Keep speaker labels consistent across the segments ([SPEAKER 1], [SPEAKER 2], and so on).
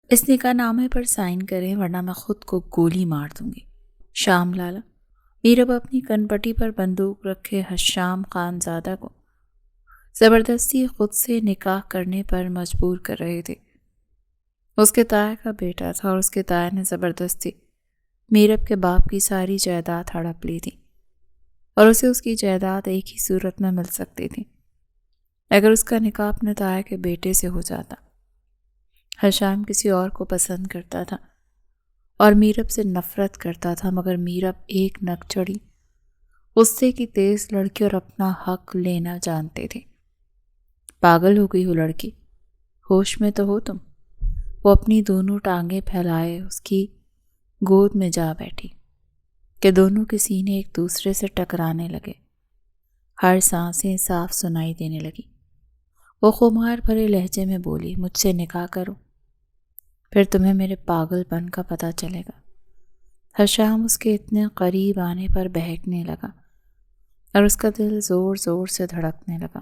[SPEAKER 1] اس نکاح نامے پر سائن کریں ورنہ میں خود کو گولی مار دوں گی۔ شام لالا میرب اپنی کنپٹی پر بندوق رکھے حشام خان زادہ کو زبردستی خود سے نکاح کرنے پر مجبور کر رہے تھے۔ اس کے تایا کا بیٹا تھا اور اس کے تایا نے زبردستی میرب کے باپ کی ساری جائیداد ہڑپ لی تھی اور اسے اس کی جائیداد ایک ہی صورت میں مل سکتی تھی اگر اس کا نکاح اپنے تایا کے بیٹے سے ہو جاتا۔ حشام کسی اور کو پسند کرتا تھا اور میرب سے نفرت کرتا تھا، مگر میرب ایک نک چڑھی غصے کی تیز لڑکی اور اپنا حق لینا جانتے تھے۔ پاگل ہو گئی ہو لڑکی، ہوش میں تو ہو تم؟ وہ اپنی دونوں ٹانگیں پھیلائے اس کی گود میں جا بیٹھی کہ دونوں کے سینے ایک دوسرے سے ٹکرانے لگے، ہر سانسیں صاف سنائی دینے لگی۔ وہ خمار بھرے لہجے میں بولی، مجھ سے نکاح کرو پھر تمہیں میرے پاگل پن کا پتہ چلے گا۔ حشام اس کے اتنے قریب آنے پر بہکنے لگا اور اس کا دل زور زور سے دھڑکنے لگا،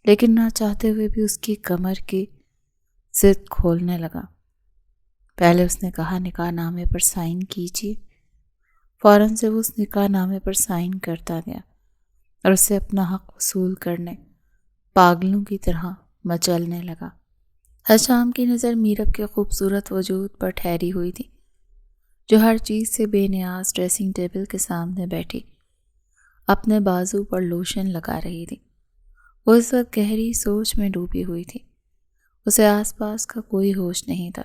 [SPEAKER 1] لیکن نہ چاہتے ہوئے بھی اس کی کمر کی ضد کھولنے لگا۔ پہلے اس نے کہا نکاح نامے پر سائن کیجیے، فوراً سے وہ اس نکاح نامے پر سائن کرتا گیا اور اسے اپنا حق وصول کرنے پاگلوں کی طرح مچلنے لگا۔ حشام کی نظر میرب کے خوبصورت وجود پر ٹھہری ہوئی تھی، جو ہر چیز سے بے نیاز ڈریسنگ ٹیبل کے سامنے بیٹھی اپنے بازو پر لوشن لگا رہی تھی۔ وہ اس وقت گہری سوچ میں ڈوبی ہوئی تھی، اسے آس پاس کا کوئی ہوش نہیں تھا۔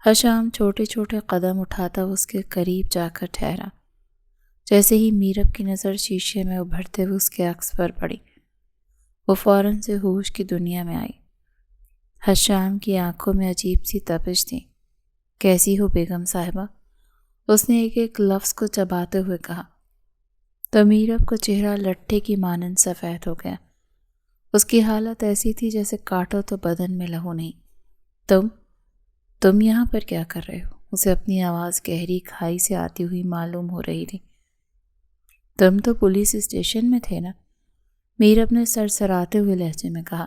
[SPEAKER 1] حشام چھوٹے چھوٹے قدم اٹھاتا اس کے قریب جا کر ٹھہرا۔ جیسے ہی میرب کی نظر شیشے میں ابھرتے ہوئے اس کے عکس پر پڑی، وہ فوراً سے ہوش کی دنیا میں آئی۔ حشام کی آنکھوں میں عجیب سی تپش تھی۔ کیسی ہو بیگم صاحبہ؟ اس نے ایک ایک لفظ کو چباتے ہوئے کہا تو میرب کا چہرہ لٹھے کی مانند سفید ہو گیا۔ اس کی حالت ایسی تھی جیسے کاٹو تو بدن میں لہو نہیں۔ تم یہاں پر کیا کر رہے ہو؟ اسے اپنی آواز گہری کھائی سے آتی ہوئی معلوم ہو رہی تھی۔ تم تو پولیس اسٹیشن میں تھے نا؟ میرب نے سرسراتے ہوئے لہجے میں کہا۔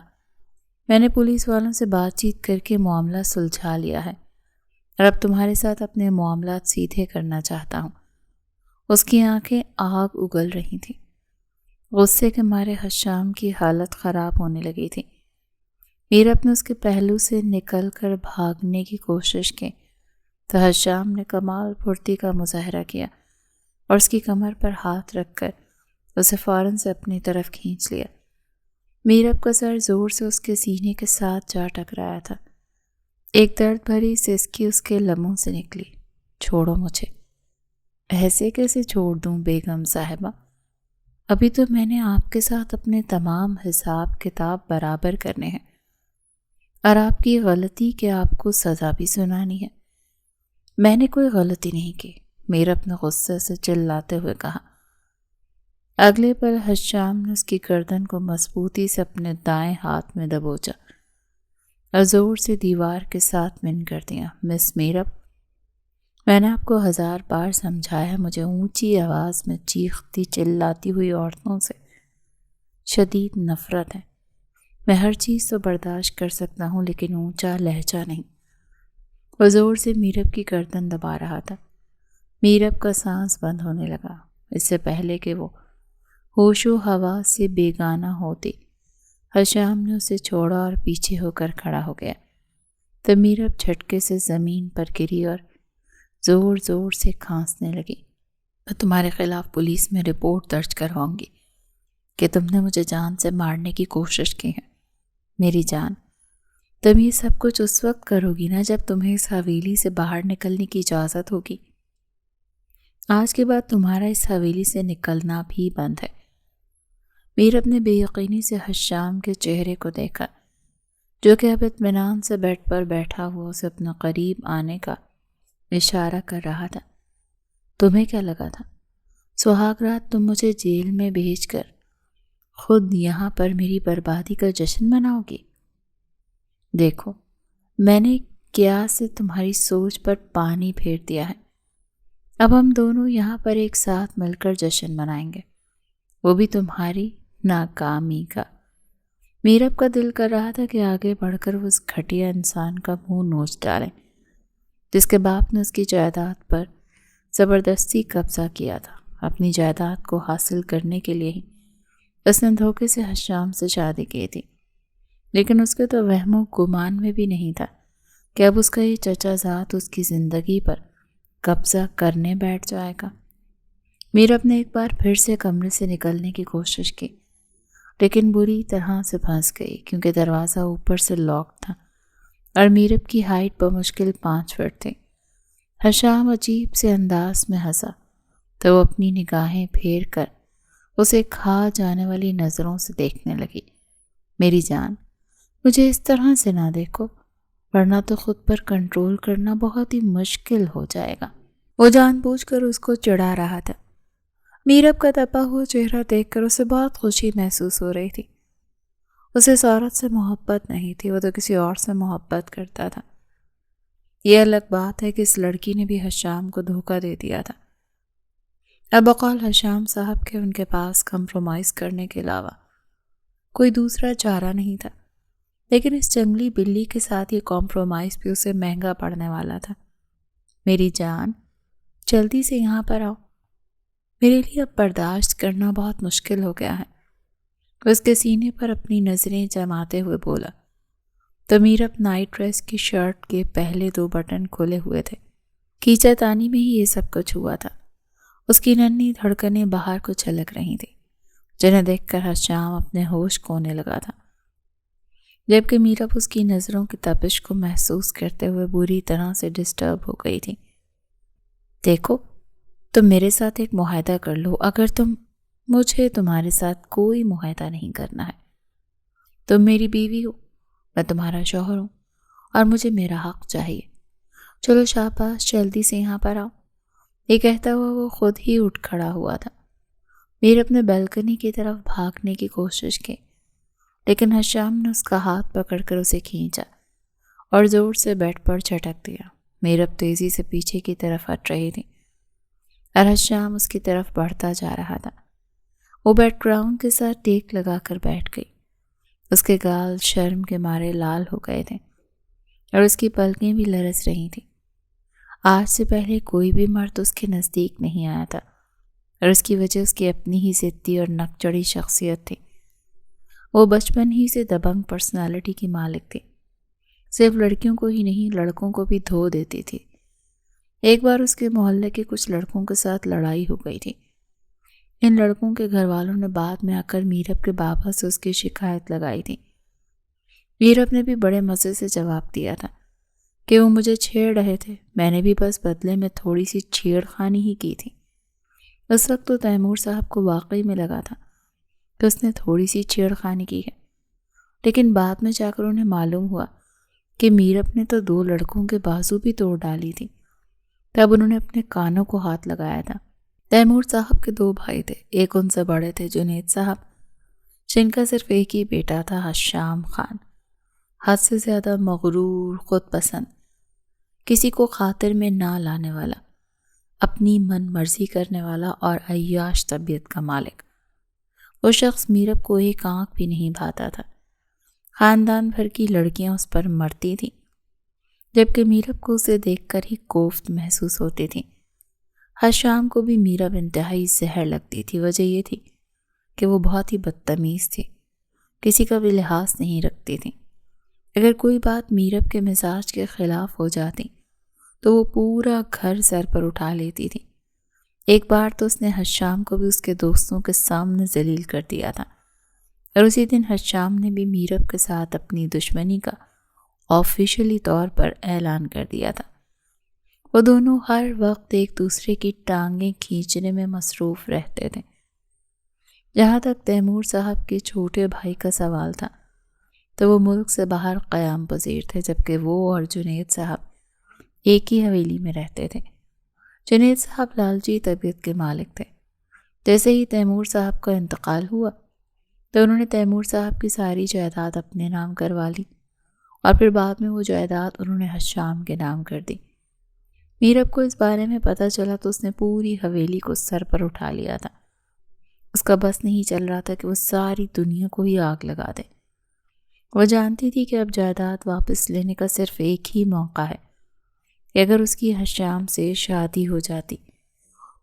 [SPEAKER 1] میں نے پولیس والوں سے بات چیت کر کے معاملہ سلجھا لیا ہے اور اب تمہارے ساتھ اپنے معاملات سیدھے کرنا چاہتا ہوں۔ اس کی آنکھیں آگ اگل رہی تھیں، غصے کے مارے حشام کی حالت خراب ہونے لگی تھی۔ میرب نے اس کے پہلو سے نکل کر بھاگنے کی کوشش کی تو حشام نے کمال پھرتی کا مظاہرہ کیا اور اس کی کمر پر ہاتھ رکھ کر اسے فوراً سے اپنی طرف کھینچ لیا۔ میرب کا سر زور سے اس کے سینے کے ساتھ جا ٹکرایا تھا۔ ایک درد بھری سسکی اس کے لبوں سے نکلی، چھوڑو مجھے۔ ایسے کیسے چھوڑ دوں بیگم صاحبہ؟ ابھی تو میں نے آپ کے ساتھ اپنے تمام حساب کتاب برابر کرنے ہیں اور آپ کی غلطی کہ آپ کو سزا بھی سنانی ہے۔ میں نے کوئی غلطی نہیں کی، میرب نے غصے سے چلاتے ہوئے کہا۔ اگلے پل حشام نے اس کی گردن کو مضبوطی سے اپنے دائیں ہاتھ میں دبوچا اور زور سے دیوار کے ساتھ من کر دیا۔ مس میرب، میں نے آپ کو 1000 بار سمجھایا، مجھے اونچی آواز میں چیختی چلاتی ہوئی عورتوں سے شدید نفرت ہے۔ میں ہر چیز تو برداشت کر سکتا ہوں لیکن اونچا لہجہ نہیں۔ وہ زور سے میرب کی گردن دبا رہا تھا۔ میرب کا سانس بند ہونے لگا۔ اس سے پہلے کہ وہ ہوش و حواس سے بیگانہ ہوتی، حشام نے اسے چھوڑا اور پیچھے ہو کر کھڑا ہو گیا تو میرب جھٹکے سے زمین پر گری اور زور زور سے کھانسنے لگی۔ میں تمہارے خلاف پولیس میں رپورٹ درج کرواؤں گی کہ تم نے مجھے جان سے مارنے کی کوشش کی ہے۔ میری جان، تم یہ سب کچھ اس وقت کرو گی نا جب تمہیں اس حویلی سے باہر نکلنے کی اجازت ہوگی۔ آج کے بعد تمہارا اس حویلی سے نکلنا بھی بند ہے۔ میرب نے بے یقینی سے حشام کے چہرے کو دیکھا، جو کہ اب اطمینان سے بیڈ پر بیٹھا ہوا اسے اپنے قریب آنے کا اشارہ کر رہا تھا۔ تمہیں کیا لگا تھا سہاگ رات تم مجھے جیل میں بھیج کر خود یہاں پر میری بربادی کا جشن مناؤ گی؟ دیکھو، میں نے کیا سے تمہاری سوچ پر پانی پھیر دیا ہے۔ اب ہم دونوں یہاں پر ایک ساتھ مل کر جشن منائیں گے، وہ بھی تمہاری ناکامی کا۔ میرب کا دل کر رہا تھا کہ آگے بڑھ کر وہ اس گھٹیا انسان کا منہ نوچ ڈالے جس کے باپ نے اس کی جائیداد پر زبردستی قبضہ کیا تھا۔ اپنی جائیداد کو حاصل کرنے کے لیے ہی اس نے دھوکے سے حشام سے شادی کی تھی، لیکن اس کے تو وہم و گمان میں بھی نہیں تھا کہ اب اس کا یہ چچا زاد اس کی زندگی پر قبضہ کرنے بیٹھ جائے گا۔ میرب نے ایک بار پھر سے کمرے سے نکلنے کی کوشش کی، لیکن بری طرح سے پھنس گئی کیونکہ دروازہ اوپر سے لاک تھا اور میرب کی ہائٹ بمشکل 5 فٹ تھی۔ حشام عجیب سے انداز میں ہنسا تو وہ اپنی نگاہیں پھیر کر اسے کھا جانے والی نظروں سے دیکھنے لگی۔ میری جان، مجھے اس طرح سے نہ دیکھو، ورنہ تو خود پر کنٹرول کرنا بہت ہی مشکل ہو جائے گا۔ وہ جان بوجھ کر اس کو چڑھا رہا تھا۔ میرب کا تپا ہوا چہرہ دیکھ کر اسے بہت خوشی محسوس ہو رہی تھی۔ اسے اس عورت سے محبت نہیں تھی، وہ تو کسی اور سے محبت کرتا تھا۔ یہ الگ بات ہے کہ اس لڑکی نے بھی حشام کو دھوکہ دے دیا تھا۔ اب بقول حشام صاحب کے ان کے پاس کمپرومائز کرنے کے علاوہ کوئی دوسرا چارہ نہیں تھا، لیکن اس جنگلی بلی کے ساتھ یہ کمپرومائز بھی اسے مہنگا پڑنے والا تھا۔ میری جان، جلدی سے یہاں پر آؤ، میرے لیے اب برداشت کرنا بہت مشکل ہو گیا ہے۔ وہ اس کے سینے پر اپنی نظریں جماتے ہوئے بولا تو میرب نائٹ ڈریس کی شرٹ کے پہلے 2 بٹن کھولے ہوئے تھے۔ کیچا تانی میں ہی یہ سب کچھ ہوا تھا۔ اس کی ننھی دھڑکنیں باہر کو چھلک رہی تھیں، جنہیں دیکھ کر حشام اپنے ہوش کھونے لگا تھا، جبکہ میرب اس کی نظروں کی تپش کو محسوس کرتے ہوئے بری طرح سے ڈسٹرب ہو گئی تھی۔ دیکھو، تم میرے ساتھ ایک معاہدہ کر لو، اگر مجھے تمہارے ساتھ کوئی معاہدہ نہیں کرنا ہے۔ تم میری بیوی ہو، میں تمہارا شوہر ہوں، اور مجھے میرا حق چاہیے۔ چلو شاباش، جلدی سے یہاں پر آؤ۔ یہ کہتا ہوا وہ خود ہی اٹھ کھڑا ہوا تھا۔ میرب نے بالکنی کی طرف بھاگنے کی کوشش کی، لیکن حشام نے اس کا ہاتھ پکڑ کر اسے کھینچا اور زور سے بیڈ پر جھٹک دیا۔ میرب تیزی سے پیچھے کی طرف ہٹ رہی تھی اور حشام اس کی طرف بڑھتا جا رہا تھا۔ وہ بیک گراؤنڈ کے ساتھ ٹیک لگا کر بیٹھ گئی۔ اس کے گال شرم کے مارے لال ہو گئے تھے اور اس کی پلکیں بھی لرز رہی تھیں۔ آج سے پہلے کوئی بھی مرد اس کے نزدیک نہیں آیا تھا، اور اس کی وجہ اس کی اپنی ہی ضدی اور نک چڑھی شخصیت تھی۔ وہ بچپن ہی سے دبنگ پرسنالٹی کی مالک تھی، صرف لڑکیوں کو ہی نہیں لڑکوں کو بھی دھو دیتی تھی۔ ایک بار اس کے محلے کے کچھ لڑکوں کے ساتھ لڑائی ہو گئی تھی۔ ان لڑکوں کے گھر والوں نے بعد میں آ کر میرب کے بابا سے اس کی شکایت لگائی تھی۔ میرب نے بھی بڑے مزے سے جواب دیا تھا کہ وہ مجھے چھیڑ رہے تھے، میں نے بھی بس بدلے میں تھوڑی سی چھیڑ خانی ہی کی تھی۔ اس وقت تو تیمور صاحب کو واقعی میں لگا تھا کہ اس نے تھوڑی سی چھیڑ خانی کی ہے، لیکن بعد میں جا کر انہیں معلوم ہوا کہ میرب نے تو 2 لڑکوں کے بازو بھی توڑ ڈالی تھی۔ تب انہوں نے اپنے کانوں کو ہاتھ لگایا تھا۔ تیمور صاحب کے 2 بھائی تھے، ایک ان سے بڑے تھے جنید صاحب، جن کا صرف ایک ہی بیٹا تھا، حشام خان، حد سے زیادہ مغرور، خود پسند، کسی کو خاطر میں نہ لانے والا، اپنی من مرضی کرنے والا اور عیاش طبیعت کا مالک۔ وہ شخص میرب کو ایک آنکھ بھی نہیں بھاتا تھا۔ خاندان بھر کی لڑکیاں اس پر مرتی تھیں، جبکہ میرب کو اسے دیکھ کر ہی کوفت محسوس ہوتی تھی۔ حشام کو بھی میرب انتہائی زہر لگتی تھی۔ وجہ یہ تھی کہ وہ بہت ہی بدتمیز تھی، کسی کا بھی لحاظ نہیں رکھتی تھی۔ اگر کوئی بات میرب کے مزاج کے خلاف ہو جاتی تو وہ پورا گھر سر پر اٹھا لیتی تھی۔ ایک بار تو اس نے حشام کو بھی اس کے دوستوں کے سامنے ذلیل کر دیا تھا، اور اسی دن حشام نے بھی میرب کے ساتھ اپنی دشمنی کا آفیشلی طور پر اعلان کر دیا تھا۔ وہ دونوں ہر وقت ایک دوسرے کی ٹانگیں کھینچنے میں مصروف رہتے تھے۔ جہاں تک تیمور صاحب کے چھوٹے بھائی کا سوال تھا تو وہ ملک سے باہر قیام پذیر تھے، جبکہ وہ اور جنید صاحب ایک ہی حویلی میں رہتے تھے۔ جنید صاحب لالچی طبیعت کے مالک تھے۔ جیسے ہی تیمور صاحب کا انتقال ہوا تو انہوں نے تیمور صاحب کی ساری جائیداد اپنے نام کروا لی، اور پھر بعد میں وہ جائیداد انہوں نے حشام کے نام کر دی۔ میرب کو اس بارے میں پتہ چلا تو اس نے پوری حویلی کو سر پر اٹھا لیا تھا۔ اس کا بس نہیں چل رہا تھا کہ وہ ساری دنیا کو ہی آگ لگا دے۔ وہ جانتی تھی کہ اب جائیداد واپس لینے کا صرف ایک ہی موقع ہے کہ اگر اس کی حشام سے شادی ہو جاتی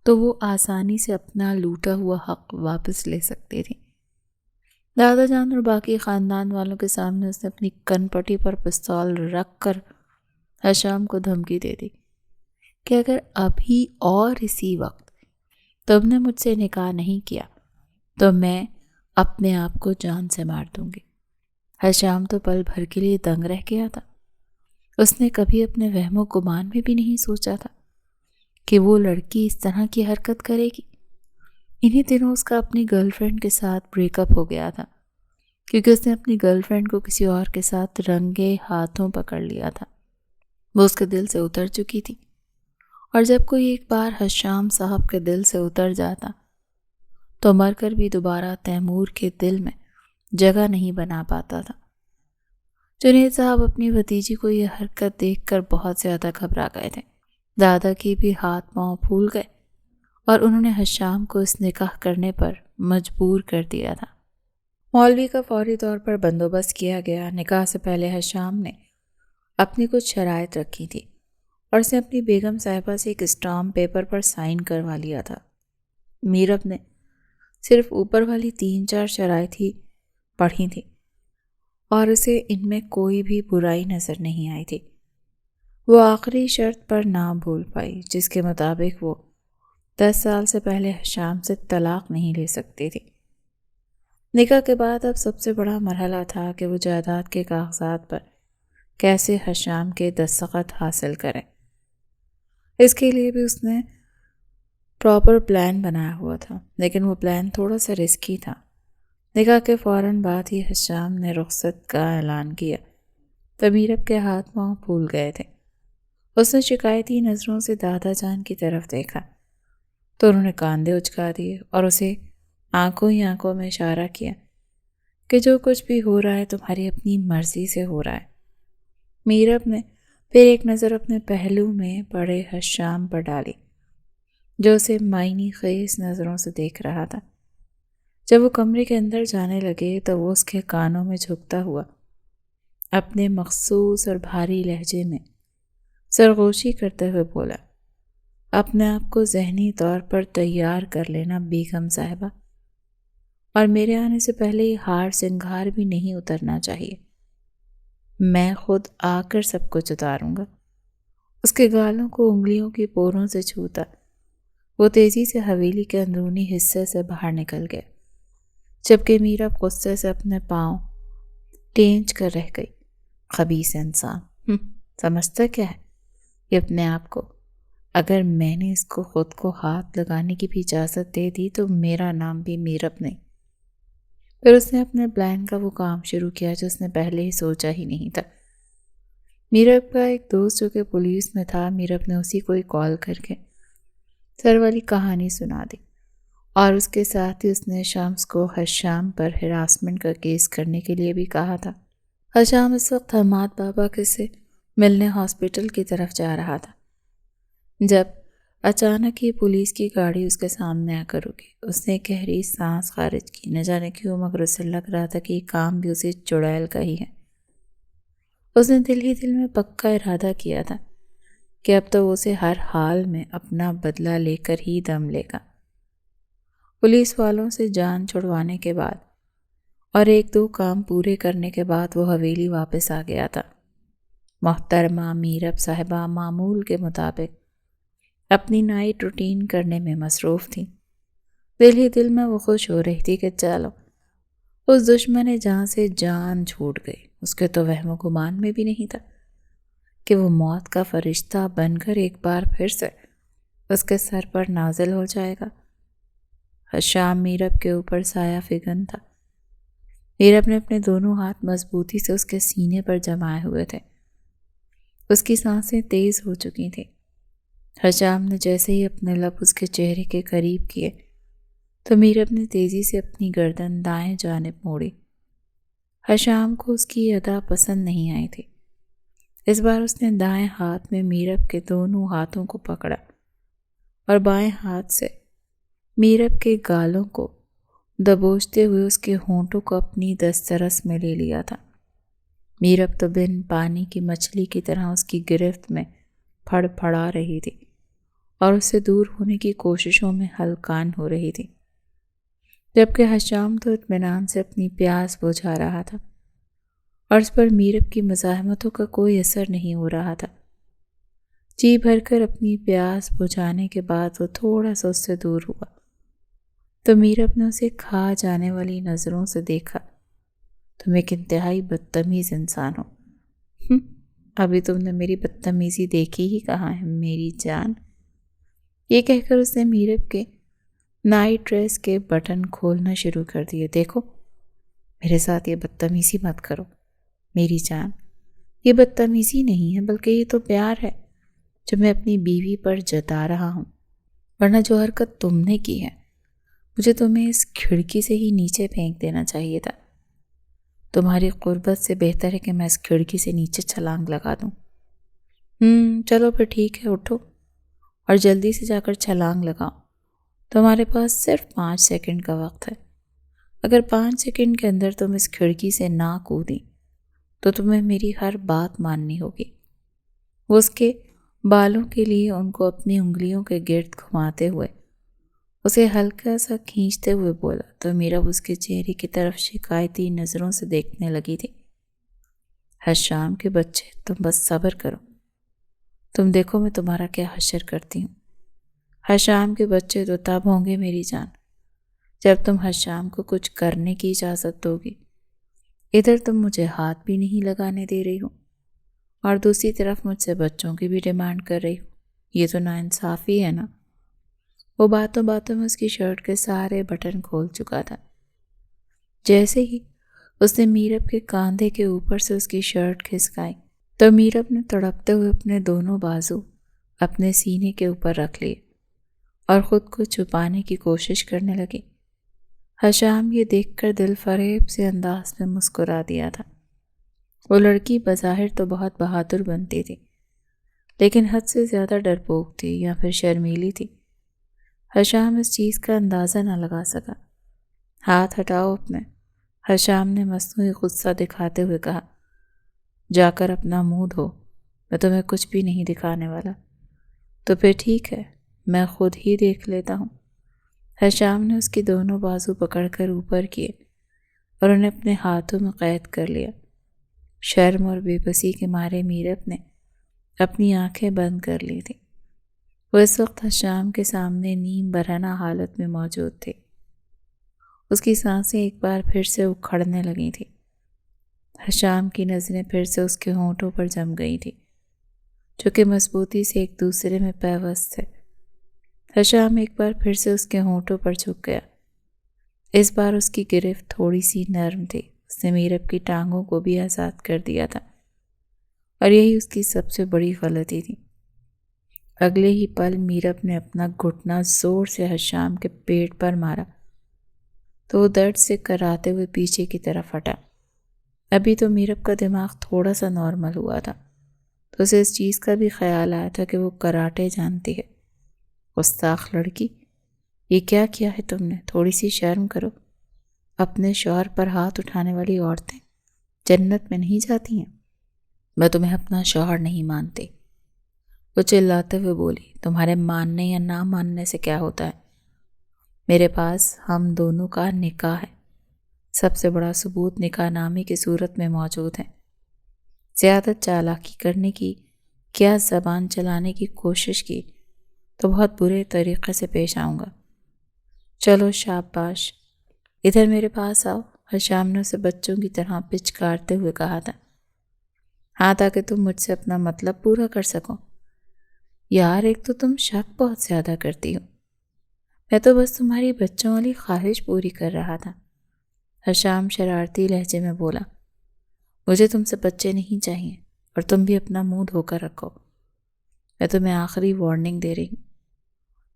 [SPEAKER 1] تو وہ آسانی سے اپنا لوٹا ہوا حق واپس لے سکتی تھی۔ دادا جان اور باقی خاندان والوں کے سامنے اس نے اپنی کن پٹی پر پستول رکھ کر حشام کو دھمکی دے دی کہ اگر ابھی اور اسی وقت تم نے مجھ سے نکاح نہیں کیا تو میں اپنے آپ کو جان سے مار دوں گی۔ حشام تو پل بھر کے لیے دنگ رہ گیا تھا۔ اس نے کبھی اپنے وہم و گمان میں بھی نہیں سوچا تھا کہ وہ لڑکی اس طرح کی حرکت کرے گی۔ انہی دنوں اس کا اپنی گرل فرینڈ کے ساتھ بریک اپ ہو گیا تھا کیونکہ اس نے اپنی گرل فرینڈ کو کسی اور کے ساتھ رنگے ہاتھوں پکڑ لیا تھا۔ وہ اس کے دل سے اتر چکی تھی، اور جب کوئی ایک بار حشام صاحب کے دل سے اتر جاتا تو مر کر بھی دوبارہ تیمور کے دل میں جگہ نہیں بنا پاتا تھا۔ جنید صاحب اپنی بھتیجی کو یہ حرکت دیکھ کر بہت زیادہ گھبرا گئے تھے۔ دادا کی بھی ہاتھ پاؤں پھول گئے اور انہوں نے حشام کو اس نکاح کرنے پر مجبور کر دیا تھا۔ مولوی کا فوری طور پر بندوبست کیا گیا۔ نکاح سے پہلے حشام نے اپنی کچھ شرائط رکھی تھی اور اس نے اپنی بیگم صاحبہ سے ایک اسٹامپ پیپر پر سائن کروا لیا تھا۔ میرب نے صرف اوپر والی 3-4 شرائط ہی پڑھی تھی اور اسے ان میں کوئی بھی برائی نظر نہیں آئی تھی۔ وہ آخری شرط پر نہ بھول پائی جس کے مطابق وہ 10 سال سے پہلے حشام سے طلاق نہیں لے سکتی تھی۔ نکاح کے بعد اب سب سے بڑا مرحلہ تھا کہ وہ جائیداد کے کاغذات پر کیسے حشام کے دستخط حاصل کریں۔ اس کے لیے بھی اس نے پراپر پلان بنایا ہوا تھا، لیکن وہ پلان تھوڑا سا رسکی تھا۔ نکاح کے فوراً بعد ہی حشام نے رخصت کا اعلان کیا تو میرب کے ہاتھ پاؤں پھول گئے تھے۔ اس نے شکایتی نظروں سے دادا جان کی طرف دیکھا تو انہوں نے کاندھے اچکا دیے اور اسے آنکھوں ہی آنکھوں میں اشارہ کیا کہ جو کچھ بھی ہو رہا ہے تمہاری اپنی مرضی سے ہو رہا ہے۔ میرب نے پھر ایک نظر اپنے پہلو میں پڑے حشام پر ڈالی جو اسے معنی خیز نظروں سے دیکھ رہا تھا۔ جب وہ کمرے کے اندر جانے لگے تو وہ اس کے کانوں میں جھکتا ہوا اپنے مخصوص اور بھاری لہجے میں سرگوشی کرتے ہوئے بولا، اپنے آپ کو ذہنی طور پر تیار کر لینا بیگم صاحبہ، اور میرے آنے سے پہلے یہ ہار سنگھار بھی نہیں اترنا چاہیے۔ میں خود آ کر سب کچھ اتاروں گا۔ اس کے گالوں کو انگلیوں کی پوروں سے چھوتا وہ تیزی سے حویلی کے اندرونی حصے سے باہر نکل گیا، جبکہ میرب غصے سے اپنے پاؤں ٹینچ کر رہ گئی۔ خبیث انسان، سمجھتا کیا ہے کہ اپنے آپ کو؟ اگر میں نے اس کو خود کو ہاتھ لگانے کی بھی اجازت دے دی تو میرا نام بھی میرب نہیں۔ پھر اس نے اپنے پلان کا وہ کام شروع کیا جو اس نے پہلے ہی سوچا ہی نہیں تھا۔ میرب کا ایک دوست جو کہ پولیس میں تھا، میرب نے اسی کو کال کر کے سر والی کہانی سنا دی، اور اس کے ساتھ ہی اس نے شامس کو حشام پر ہراسمنٹ کا کیس کرنے کے لیے بھی کہا تھا۔ حشام اس وقت حماد بابا کے سے ملنے ہاسپٹل کی طرف جا رہا تھا جب اچانک ہی پولیس کی گاڑی اس کے سامنے آ کر رکی۔ اس نے ایک گہری سانس خارج کی، نہ جانے کیوں مگر اسے لگ رہا تھا کہ یہ کام بھی اسے چڑیل کا ہی ہے۔ اس نے دل ہی دل میں پکا ارادہ کیا تھا کہ اب تو اسے ہر حال میں اپنا بدلہ لے کر ہی دم لے گا۔ پولیس والوں سے جان چھڑوانے کے بعد اور 1-2 کام پورے کرنے کے بعد وہ حویلی واپس آ گیا تھا۔ محترمہ میرب صاحبہ معمول کے مطابق اپنی نائٹ روٹین کرنے میں مصروف تھیں۔ دل ہی دل میں وہ خوش ہو رہی تھی کہ چلو اس دشمن جان سے جان چھوٹ گئی۔ اس کے تو وہم و گمان میں بھی نہیں تھا کہ وہ موت کا فرشتہ بن کر ایک بار پھر سے اس کے سر پر نازل ہو جائے گا۔ حشام میرب کے اوپر سایہ فگن تھا۔ میرب نے اپنے دونوں ہاتھ مضبوطی سے اس کے سینے پر جمائے ہوئے تھے۔ اس کی سانسیں تیز ہو چکی تھیں۔ حشام نے جیسے ہی اپنے لب اس کے چہرے کے قریب کیے تو میرب نے تیزی سے اپنی گردن دائیں جانب موڑی۔ حشام کو اس کی ادا پسند نہیں آئی تھی۔ اس بار اس نے دائیں ہاتھ میں میرب کے دونوں ہاتھوں کو پکڑا اور بائیں ہاتھ سے میرب کے گالوں کو دبوچتے ہوئے اس کے ہونٹوں کو اپنی دسترس میں لے لیا تھا۔ میرب تو بن پانی کی مچھلی کی طرح اس کی گرفت میں پھڑ پھڑا رہی تھی اور اس سے دور ہونے کی کوششوں میں ہلکان ہو رہی تھی، جبکہ حشام تو اطمینان سے اپنی پیاس بجھا رہا تھا اور اس پر میرب کی مزاحمتوں کا کوئی اثر نہیں ہو رہا تھا۔ جی بھر کر اپنی پیاس بجھانے کے بعد وہ تھوڑا سا اس سے دور ہوا تو میرب نے اسے کھا جانے والی نظروں سے دیکھا۔ تم ایک انتہائی بدتمیز انسان ہو۔ ابھی تم نے میری بدتمیزی دیکھی ہی کہاں ہے میری جان۔ یہ کہہ کر اس نے میرب کے نائٹ ڈریس کے بٹن کھولنا شروع کر دیے۔ دیکھو، میرے ساتھ یہ بدتمیزی مت کرو میری جان، یہ بدتمیزی نہیں ہے بلکہ یہ تو پیار ہے جو میں اپنی بیوی پر جتا رہا ہوں، ورنہ جو حرکت تم نے کی ہے مجھے تمہیں اس کھڑکی سے ہی نیچے پھینک دینا چاہیے تھا۔ تمہاری قربت سے بہتر ہے کہ میں اس کھڑکی سے نیچے چھلانگ لگا دوں۔ چلو پھر ٹھیک ہے، اٹھو اور جلدی سے جا کر چھلانگ لگاؤ۔ تمہارے پاس صرف 5 سیکنڈ کا وقت ہے۔ اگر 5 سیکنڈ کے اندر تم اس کھڑکی سے نہ کودی تو تمہیں میری ہر بات ماننی ہوگی۔ وہ اس کے بالوں کے لیے ان کو اپنی انگلیوں کے گرد گھماتے ہوئے اسے ہلکا سا کھینچتے ہوئے بولا تو میرا اس کے چہرے کی طرف شکایتی نظروں سے دیکھنے لگی تھی۔ حشام کے بچے، تم بس صبر کرو، تم دیکھو میں تمہارا کیا حشر کرتی ہوں۔ حشام کے بچے تو تب ہوں گے میری جان جب تم حشام کو کچھ کرنے کی اجازت دو گی۔ ادھر تم مجھے ہاتھ بھی نہیں لگانے دے رہی ہو اور دوسری طرف مجھ سے بچوں کی بھی ڈیمانڈ کر رہی ہو، یہ تو ناانصافی ہے نا۔ وہ باتوں باتوں میں اس کی شرٹ کے سارے بٹن کھول چکا تھا۔ جیسے ہی اس نے میرب کے کاندھے کے اوپر سے اس کی شرٹ کھسکائی تو میرب نے تڑپتے ہوئے اپنے دونوں بازو اپنے سینے کے اوپر رکھ لیے اور خود کو چھپانے کی کوشش کرنے لگی۔ حشام یہ دیکھ کر دل فریب سے انداز میں مسکرا دیا تھا۔ وہ لڑکی بظاہر تو بہت بہادر بنتی تھی، لیکن حد سے زیادہ ڈرپوک تھی یا پھر شرمیلی تھی۔ حشام اس چیز کا اندازہ نہ لگا سکا۔ ہاتھ ہٹاؤ اپنے، حشام نے مصنوعی غصہ دکھاتے ہوئے کہا۔ جا کر اپنا منہ دھو، میں تمہیں کچھ بھی نہیں دکھانے والا۔ تو پھر ٹھیک ہے، میں خود ہی دیکھ لیتا ہوں۔ حشام نے اس کی دونوں بازو پکڑ کر اوپر کیے اور انہیں اپنے ہاتھوں میں قید کر لیا۔ شرم اور بے بسی کے مارے میرب نے اپنی آنکھیں بند کر لی تھی۔ وہ اس وقت حشام کے سامنے نیم برہنہ حالت میں موجود تھے۔ اس کی سانسیں ایک بار پھر سے اکھڑنے لگی تھی۔ حشام کی نظریں پھر سے اس کے ہونٹوں پر جم گئی تھی جو کہ مضبوطی سے ایک دوسرے میں پیوست تھے۔ حشام ایک بار پھر سے اس کے ہونٹوں پر جھک گیا۔ اس بار اس کی گرفت تھوڑی سی نرم تھی۔ اس نے میرب کی ٹانگوں کو بھی آزاد کر دیا تھا اور یہی اس کی سب سے بڑی غلطی تھی۔ اگلے ہی پل میرب نے اپنا گھٹنا زور سے حشام کے پیٹ پر مارا تو وہ درد سے کراتے ہوئے پیچھے کی طرف ہٹا۔ ابھی تو میرب کا دماغ تھوڑا سا نارمل ہوا تھا تو اسے اس چیز کا بھی خیال آیا تھا کہ وہ کراٹے جانتی ہے۔ گستاخ لڑکی، یہ کیا کیا ہے تم نے؟ تھوڑی سی شرم کرو۔ اپنے شوہر پر ہاتھ اٹھانے والی عورتیں جنت میں نہیں جاتی ہیں۔ میں تمہیں اپنا شوہر نہیں مانتی، وہ چلاتے ہوئے بولی۔ تمہارے ماننے یا نہ ماننے سے کیا ہوتا ہے؟ میرے پاس ہم دونوں کا نکاح ہے، سب سے بڑا ثبوت نکاح نامے کی صورت میں موجود ہے۔ زیادہ چالاکی کرنے کی، کیا زبان چلانے کی کوشش کی تو بہت برے طریقے سے پیش آؤں گا۔ چلو شاباش، ادھر میرے پاس آؤ، حشام نے اسے بچوں کی طرح پچکارتے ہوئے کہا تھا۔ ہاں، تاکہ تم مجھ سے اپنا مطلب پورا کر سکو۔ یار، ایک تو تم شک بہت زیادہ کرتی ہو، میں تو بس تمہاری بچوں والی خواہش پوری کر رہا تھا۔ حشام شرارتی لہجے میں بولا۔ مجھے تم سے بچے نہیں چاہیے اور تم بھی اپنا منہ دھو کر رکھو۔ میں تمہیں آخری وارننگ دے رہی ہوں،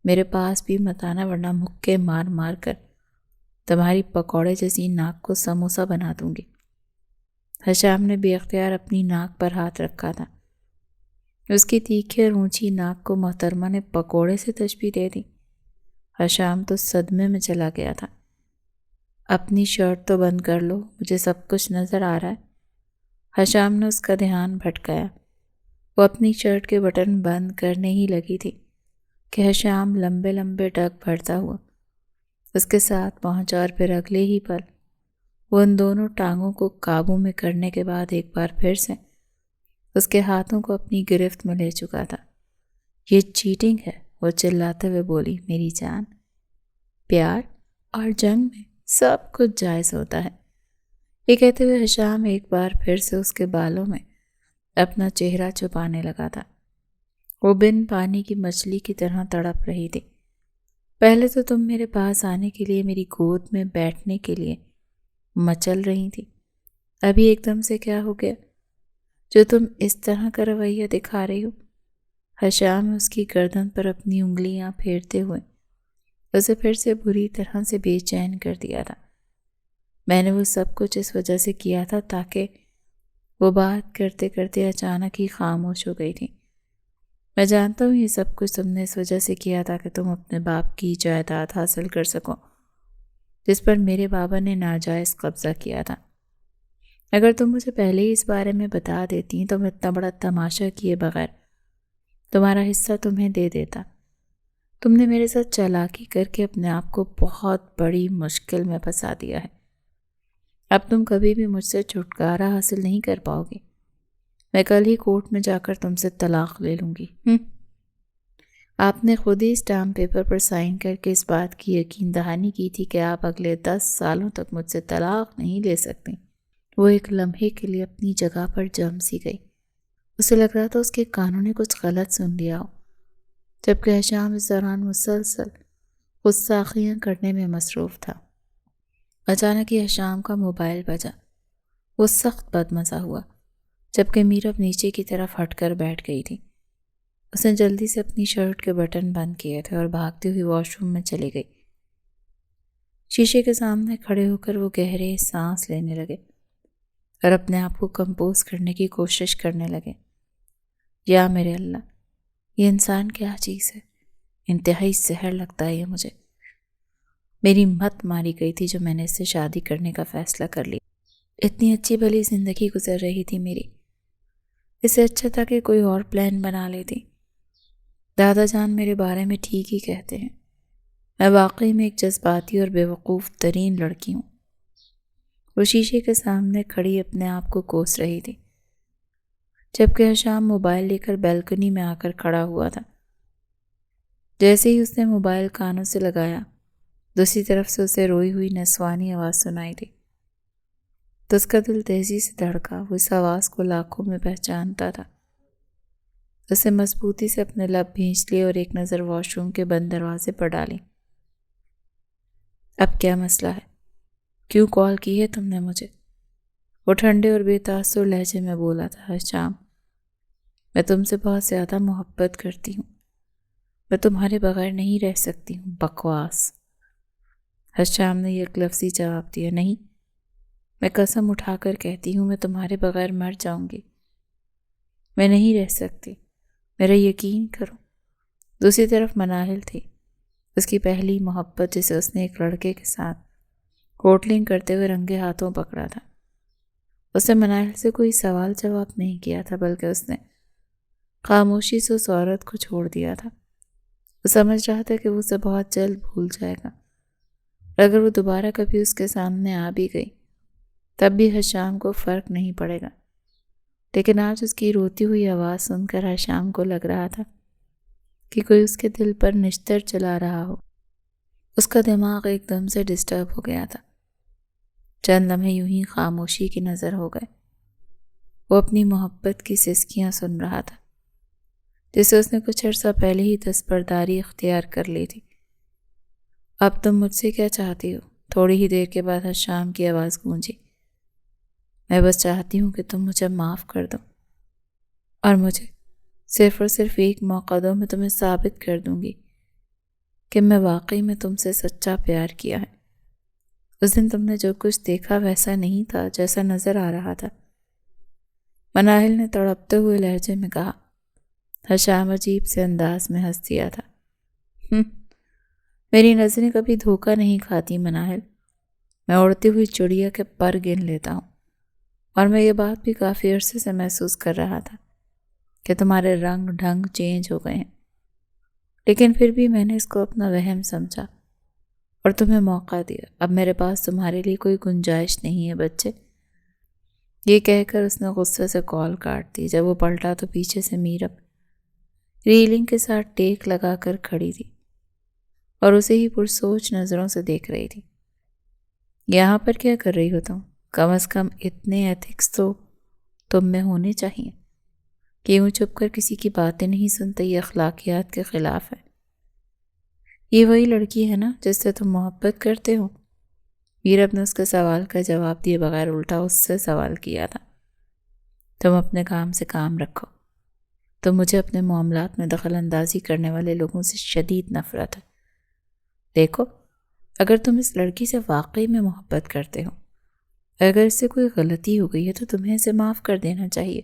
[SPEAKER 1] میرے پاس بھی مت آنا ورنہ مکے مار مار کر تمہاری پکوڑے جیسی ناک کو سموسا بنا دوں گی۔ حشام نے بے اختیار اپنی ناک پر ہاتھ رکھا تھا۔ اس کی تیکھی اور اونچی ناک کو محترمہ نے پکوڑے سے تشبیہ دے دی۔ حشام تو صدمے میں چلا گیا تھا۔ اپنی شرٹ تو بند کر لو، مجھے سب کچھ نظر آ رہا ہے۔ ہشام نے اس کا دھیان بھٹکایا۔ وہ اپنی شرٹ کے بٹن بند کرنے ہی لگی تھی کہ ہشام لمبے لمبے ڈگ بھرتا ہوا اس کے ساتھ پہنچا، اور پھر اگلے ہی پل وہ ان دونوں ٹانگوں کو قابو میں کرنے کے بعد ایک بار پھر سے اس کے ہاتھوں کو اپنی گرفت میں لے چکا تھا۔ یہ چیٹنگ ہے، وہ چلاتے ہوئے بولی۔ میری جان، پیار اور جنگ میں سب کچھ جائز ہوتا ہے۔ یہ کہتے ہوئے ہشام ایک بار پھر سے اس کے بالوں میں اپنا چہرہ چھپانے لگا تھا۔ وہ بن پانی کی مچھلی کی طرح تڑپ رہی تھی۔ پہلے تو تم میرے پاس آنے کے لیے میری گود میں بیٹھنے کے لیے مچل رہی تھی، ابھی ایک دم سے کیا ہو گیا جو تم اس طرح کا رویہ دکھا رہی ہو؟ ہشام نے اس کی گردن پر اپنی انگلیاں پھیرتے ہوئے اسے پھر سے بری طرح سے بے چین کر دیا تھا۔ میں نے وہ سب کچھ اس وجہ سے کیا تھا تاکہ… وہ بات کرتے کرتے اچانک ہی خاموش ہو گئی تھی۔ میں جانتا ہوں یہ سب کچھ تم نے اس وجہ سے کیا تھا کہ تم اپنے باپ کی جائیداد حاصل کر سکو جس پر میرے بابا نے ناجائز قبضہ کیا تھا۔ اگر تم مجھے پہلے ہی اس بارے میں بتا دیتی تو میں اتنا بڑا تماشا کیے بغیر تمہارا حصہ تمہیں دے دیتا۔ تم نے میرے ساتھ چالاکی کر کے اپنے آپ کو بہت بڑی مشکل میں پھنسا دیا ہے۔ اب تم کبھی بھی مجھ سے چھٹکارا حاصل نہیں کر پاؤ گی۔ میں کل ہی کورٹ میں جا کر تم سے طلاق لے لوں گی۔ آپ نے خود ہی اسٹامپ پیپر پر سائن کر کے اس بات کی یقین دہانی کی تھی کہ آپ اگلے 10 سالوں تک مجھ سے طلاق نہیں لے سکتے۔ وہ ایک لمحے کے لیے اپنی جگہ پر جم سی گئی۔ اسے لگ رہا تھا اس کے کانوں نے کچھ غلط سن لیا ہو، جبکہ ہشام اس دوران مسلسل غصاخیاں کرنے میں مصروف تھا۔ اچانک ہی ہشام کا موبائل بجا۔ وہ سخت بدمزہ ہوا، جبکہ میرب نیچے کی طرف ہٹ کر بیٹھ گئی تھی۔ اس نے جلدی سے اپنی شرٹ کے بٹن بند کیے تھے اور بھاگتی ہوئی واش روم میں چلی گئی۔ شیشے کے سامنے کھڑے ہو کر وہ گہرے سانس لینے لگے اور اپنے آپ کو کمپوز کرنے کی کوشش کرنے لگے۔ یا میرے اللہ، یہ انسان کیا چیز ہے؟ انتہائی زہر لگتا ہے یہ مجھے۔ میری مت ماری گئی تھی جو میں نے اس سے شادی کرنے کا فیصلہ کر لیا۔ اتنی اچھی بھلی زندگی گزر رہی تھی میری، اس سے اچھا تھا کہ کوئی اور پلان بنا لیتی۔ دادا جان میرے بارے میں ٹھیک ہی کہتے ہیں، میں واقعی میں ایک جذباتی اور بیوقوف ترین لڑکی ہوں۔ وہ شیشے کے سامنے کھڑی اپنے آپ کو کوس رہی تھی، جبکہ ہشام موبائل لے کر بیلکنی میں آ کر کھڑا ہوا تھا۔ جیسے ہی اس نے موبائل کانوں سے لگایا، دوسری طرف سے اسے روئی ہوئی نسوانی آواز سنائی دی تو اس کا دل تیزی سے دھڑکا۔ وہ اس آواز کو لاکھوں میں پہچانتا تھا۔ اسے مضبوطی سے اپنے لب بھینچ لیے اور ایک نظر واش روم کے بند دروازے پر ڈالی۔ اب کیا مسئلہ ہے؟ کیوں کال کی ہے تم نے مجھے؟ وہ ٹھنڈے اور بے تاثر لہجے میں بولا تھا۔ ہشام، میں تم سے بہت زیادہ محبت کرتی ہوں، میں تمہارے بغیر نہیں رہ سکتی ہوں۔ بکواس! ہشام نے یک لفظی جواب دیا۔ نہیں، میں قسم اٹھا کر کہتی ہوں میں تمہارے بغیر مر جاؤں گی۔ میں نہیں رہ سکتی، میرا یقین کرو۔ دوسری طرف مناہل تھی، اس کی پہلی محبت جسے اس نے ایک لڑکے کے ساتھ ہوٹلنگ کرتے ہوئے رنگے ہاتھوں پکڑا تھا۔ اس نے مناہل سے کوئی سوال جواب نہیں کیا تھا، بلکہ اس نے خاموشی سے اس عورت کو چھوڑ دیا تھا۔ وہ سمجھ رہا تھا کہ وہ اسے بہت جلد بھول جائے گا، اور اگر وہ دوبارہ کبھی اس کے سامنے آ بھی گئی تب بھی ہشام کو فرق نہیں پڑے گا۔ لیکن آج اس کی روتی ہوئی آواز سن کر ہشام کو لگ رہا تھا کہ کوئی اس کے دل پر نشتر چلا رہا ہو۔ اس کا دماغ ایک دم سے ڈسٹرب ہو گیا تھا۔ چند لمحے یوں ہی خاموشی کی نظر ہو گئے۔ وہ اپنی محبت کی سسکیاں سن رہا تھا، جسے اس نے کچھ عرصہ پہلے ہی دستبرداری اختیار کر لی تھی۔ اب تم مجھ سے کیا چاہتی ہو؟ تھوڑی ہی دیر کے بعد ہشام کی آواز گونجی۔ میں بس چاہتی ہوں کہ تم مجھے معاف کر دو، اور مجھے صرف اور صرف ایک موقع دو، میں تمہیں ثابت کر دوں گی کہ میں واقعی میں تم سے سچا پیار کیا ہے۔ اس دن تم نے جو کچھ دیکھا ویسا نہیں تھا جیسا نظر آ رہا تھا، مناہل نے تڑپتے ہوئے لہجے میں کہا۔ ہشام عجیب سے انداز میں ہنس دیا تھا۔ میری نظریں کبھی دھوکہ نہیں کھاتی مناہل، میں اڑتی ہوئی چڑیا کے پر گن لیتا ہوں۔ اور میں یہ بات بھی کافی عرصے سے محسوس کر رہا تھا کہ تمہارے رنگ ڈھنگ چینج ہو گئے ہیں، لیکن پھر بھی میں نے اس کو اپنا وہم سمجھا اور تمہیں موقع دیا۔ اب میرے پاس تمہارے لیے کوئی گنجائش نہیں ہے بچے۔ یہ کہہ کر اس نے غصے سے کال کاٹ دی۔ جب وہ پلٹا تو پیچھے سے میرب ریلنگ کے ساتھ ٹیک لگا کر کھڑی تھی اور اسے ہی پرسوچ نظروں سے دیکھ رہی تھی۔ یہاں پر کیا کر رہی ہو تم؟ کم از کم اتنے ایتھکس تو تم میں ہونے چاہیے کہ یوں چھپ کر کسی کی باتیں نہیں سنتے، یہ اخلاقیات کے خلاف ہے۔ یہ وہی لڑکی ہے نا جس سے تم محبت کرتے ہو؟ میرب نے اس کے سوال کا جواب دیے بغیر الٹا اس سے سوال کیا تھا۔ تم اپنے کام سے کام رکھو۔ تو مجھے اپنے معاملات میں دخل اندازی کرنے والے لوگوں سے شدید نفرت ہے۔ دیکھو، اگر تم اس لڑکی سے واقعی میں محبت کرتے ہو، اگر اس سے کوئی غلطی ہو گئی ہے تو تمہیں اسے معاف کر دینا چاہیے،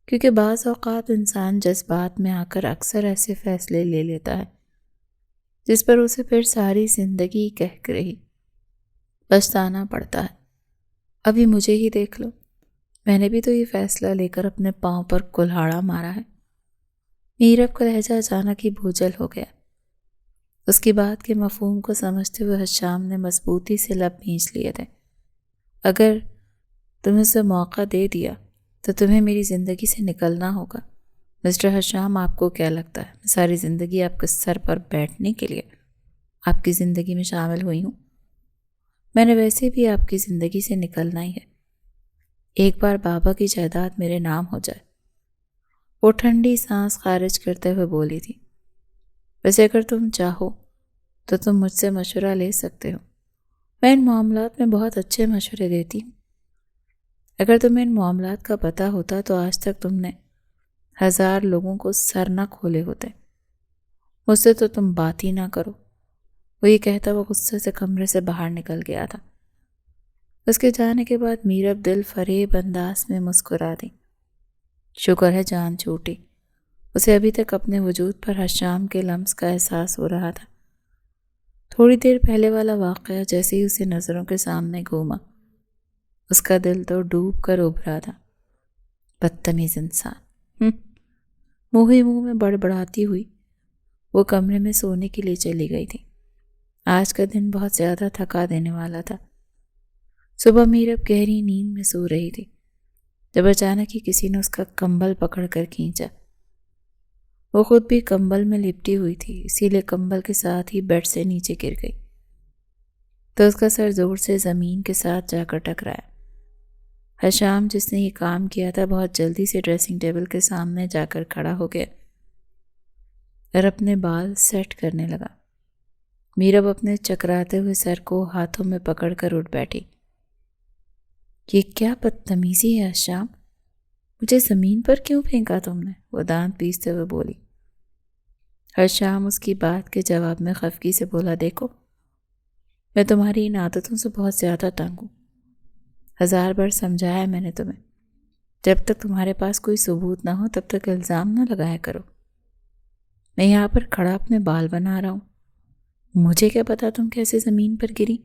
[SPEAKER 1] کیونکہ بعض اوقات انسان جذبات میں آ کر اکثر ایسے فیصلے لے لیتا ہے جس پر اسے پھر ساری زندگی کہہ رہی پچھتانا پڑتا ہے۔ ابھی مجھے ہی دیکھ لو، میں نے بھی تو یہ فیصلہ لے کر اپنے پاؤں پر کلہاڑا مارا ہے۔ میرب کا لہجہ اچانک ہی بھوجل ہو گیا۔ اس کی بات کے مفہوم کو سمجھتے ہوئے حشام نے مضبوطی سے لب بھینچ لیے تھے۔ اگر تم اسے موقع دے دیا تو تمہیں میری زندگی سے نکلنا ہوگا۔ مسٹر حشام، آپ کو کیا لگتا ہے میں ساری زندگی آپ کے سر پر بیٹھنے کے لیے آپ کی زندگی میں شامل ہوئی ہوں؟ میں نے ویسے بھی آپ کی زندگی سے نکلنا ہی ہے۔ ایک بار بابا کی جائیداد میرے نام ہو جائے۔ وہ ٹھنڈی سانس خارج کرتے ہوئے بولی تھی۔ ویسے اگر تم چاہو تو تم مجھ سے مشورہ لے سکتے ہو، میں ان معاملات میں بہت اچھے مشورے دیتی ہوں۔ اگر تمہیں ان معاملات کا پتہ ہوتا تو آج تک تم نے 1000 لوگوں کو سر نہ کھولے ہوتے۔ مجھ سے تو تم بات ہی نہ کرو۔ وہ یہ کہتا وہ غصے سے کمرے سے باہر نکل گیا تھا۔ اس کے جانے کے بعد میرب دل فریب انداز میں مسکرا دی۔ شکر ہے جان چھوٹی۔ اسے ابھی تک اپنے وجود پر حشام کے لمس کا احساس ہو رہا تھا۔ تھوڑی دیر پہلے والا واقعہ جیسے ہی اسے نظروں کے سامنے گھوما، اس کا دل تو ڈوب کر ابھرا تھا۔ بدتمیز انسان۔ منہ ہی منہ میں بڑبڑاتی ہوئی وہ کمرے میں سونے کے لیے چلی گئی تھی۔ آج کا دن بہت زیادہ تھکا دینے والا تھا۔ صبح میرب گہری نیند میں سو رہی تھی جب اچانک ہی کسی نے اس کا کمبل پکڑ کر کھینچا۔ وہ خود بھی کمبل میں لپٹی ہوئی تھی، اسی لیے کمبل کے ساتھ ہی بیڈ سے نیچے گر گئی تو اس کا سر زور سے زمین کے ساتھ جا کر ٹکرایا۔ حشام جس نے یہ کام کیا تھا بہت جلدی سے ڈریسنگ ٹیبل کے سامنے جا کر کھڑا ہو گیا اور اپنے بال سیٹ کرنے لگا۔ میرب اپنے چکراتے ہوئے سر کو ہاتھوں میں پکڑ کر اٹھ بیٹھی۔ یہ کیا بدتمیزی ہے حشام، مجھے زمین پر کیوں پھینکا تم نے؟ وہ دانت پیستے ہوئے بولی۔ حشام اس کی بات کے جواب میں خفگی سے بولا، دیکھو میں تمہاری ان عادتوں سے بہت زیادہ تنگ ہوں۔ 1000 بار سمجھایا میں نے تمہیں، جب تک تمہارے پاس کوئی ثبوت نہ ہو تب تک الزام نہ لگایا کرو۔ میں یہاں پر کھڑا اپنے بال بنا رہا ہوں، مجھے کیا پتا تم کیسے زمین پر گری؟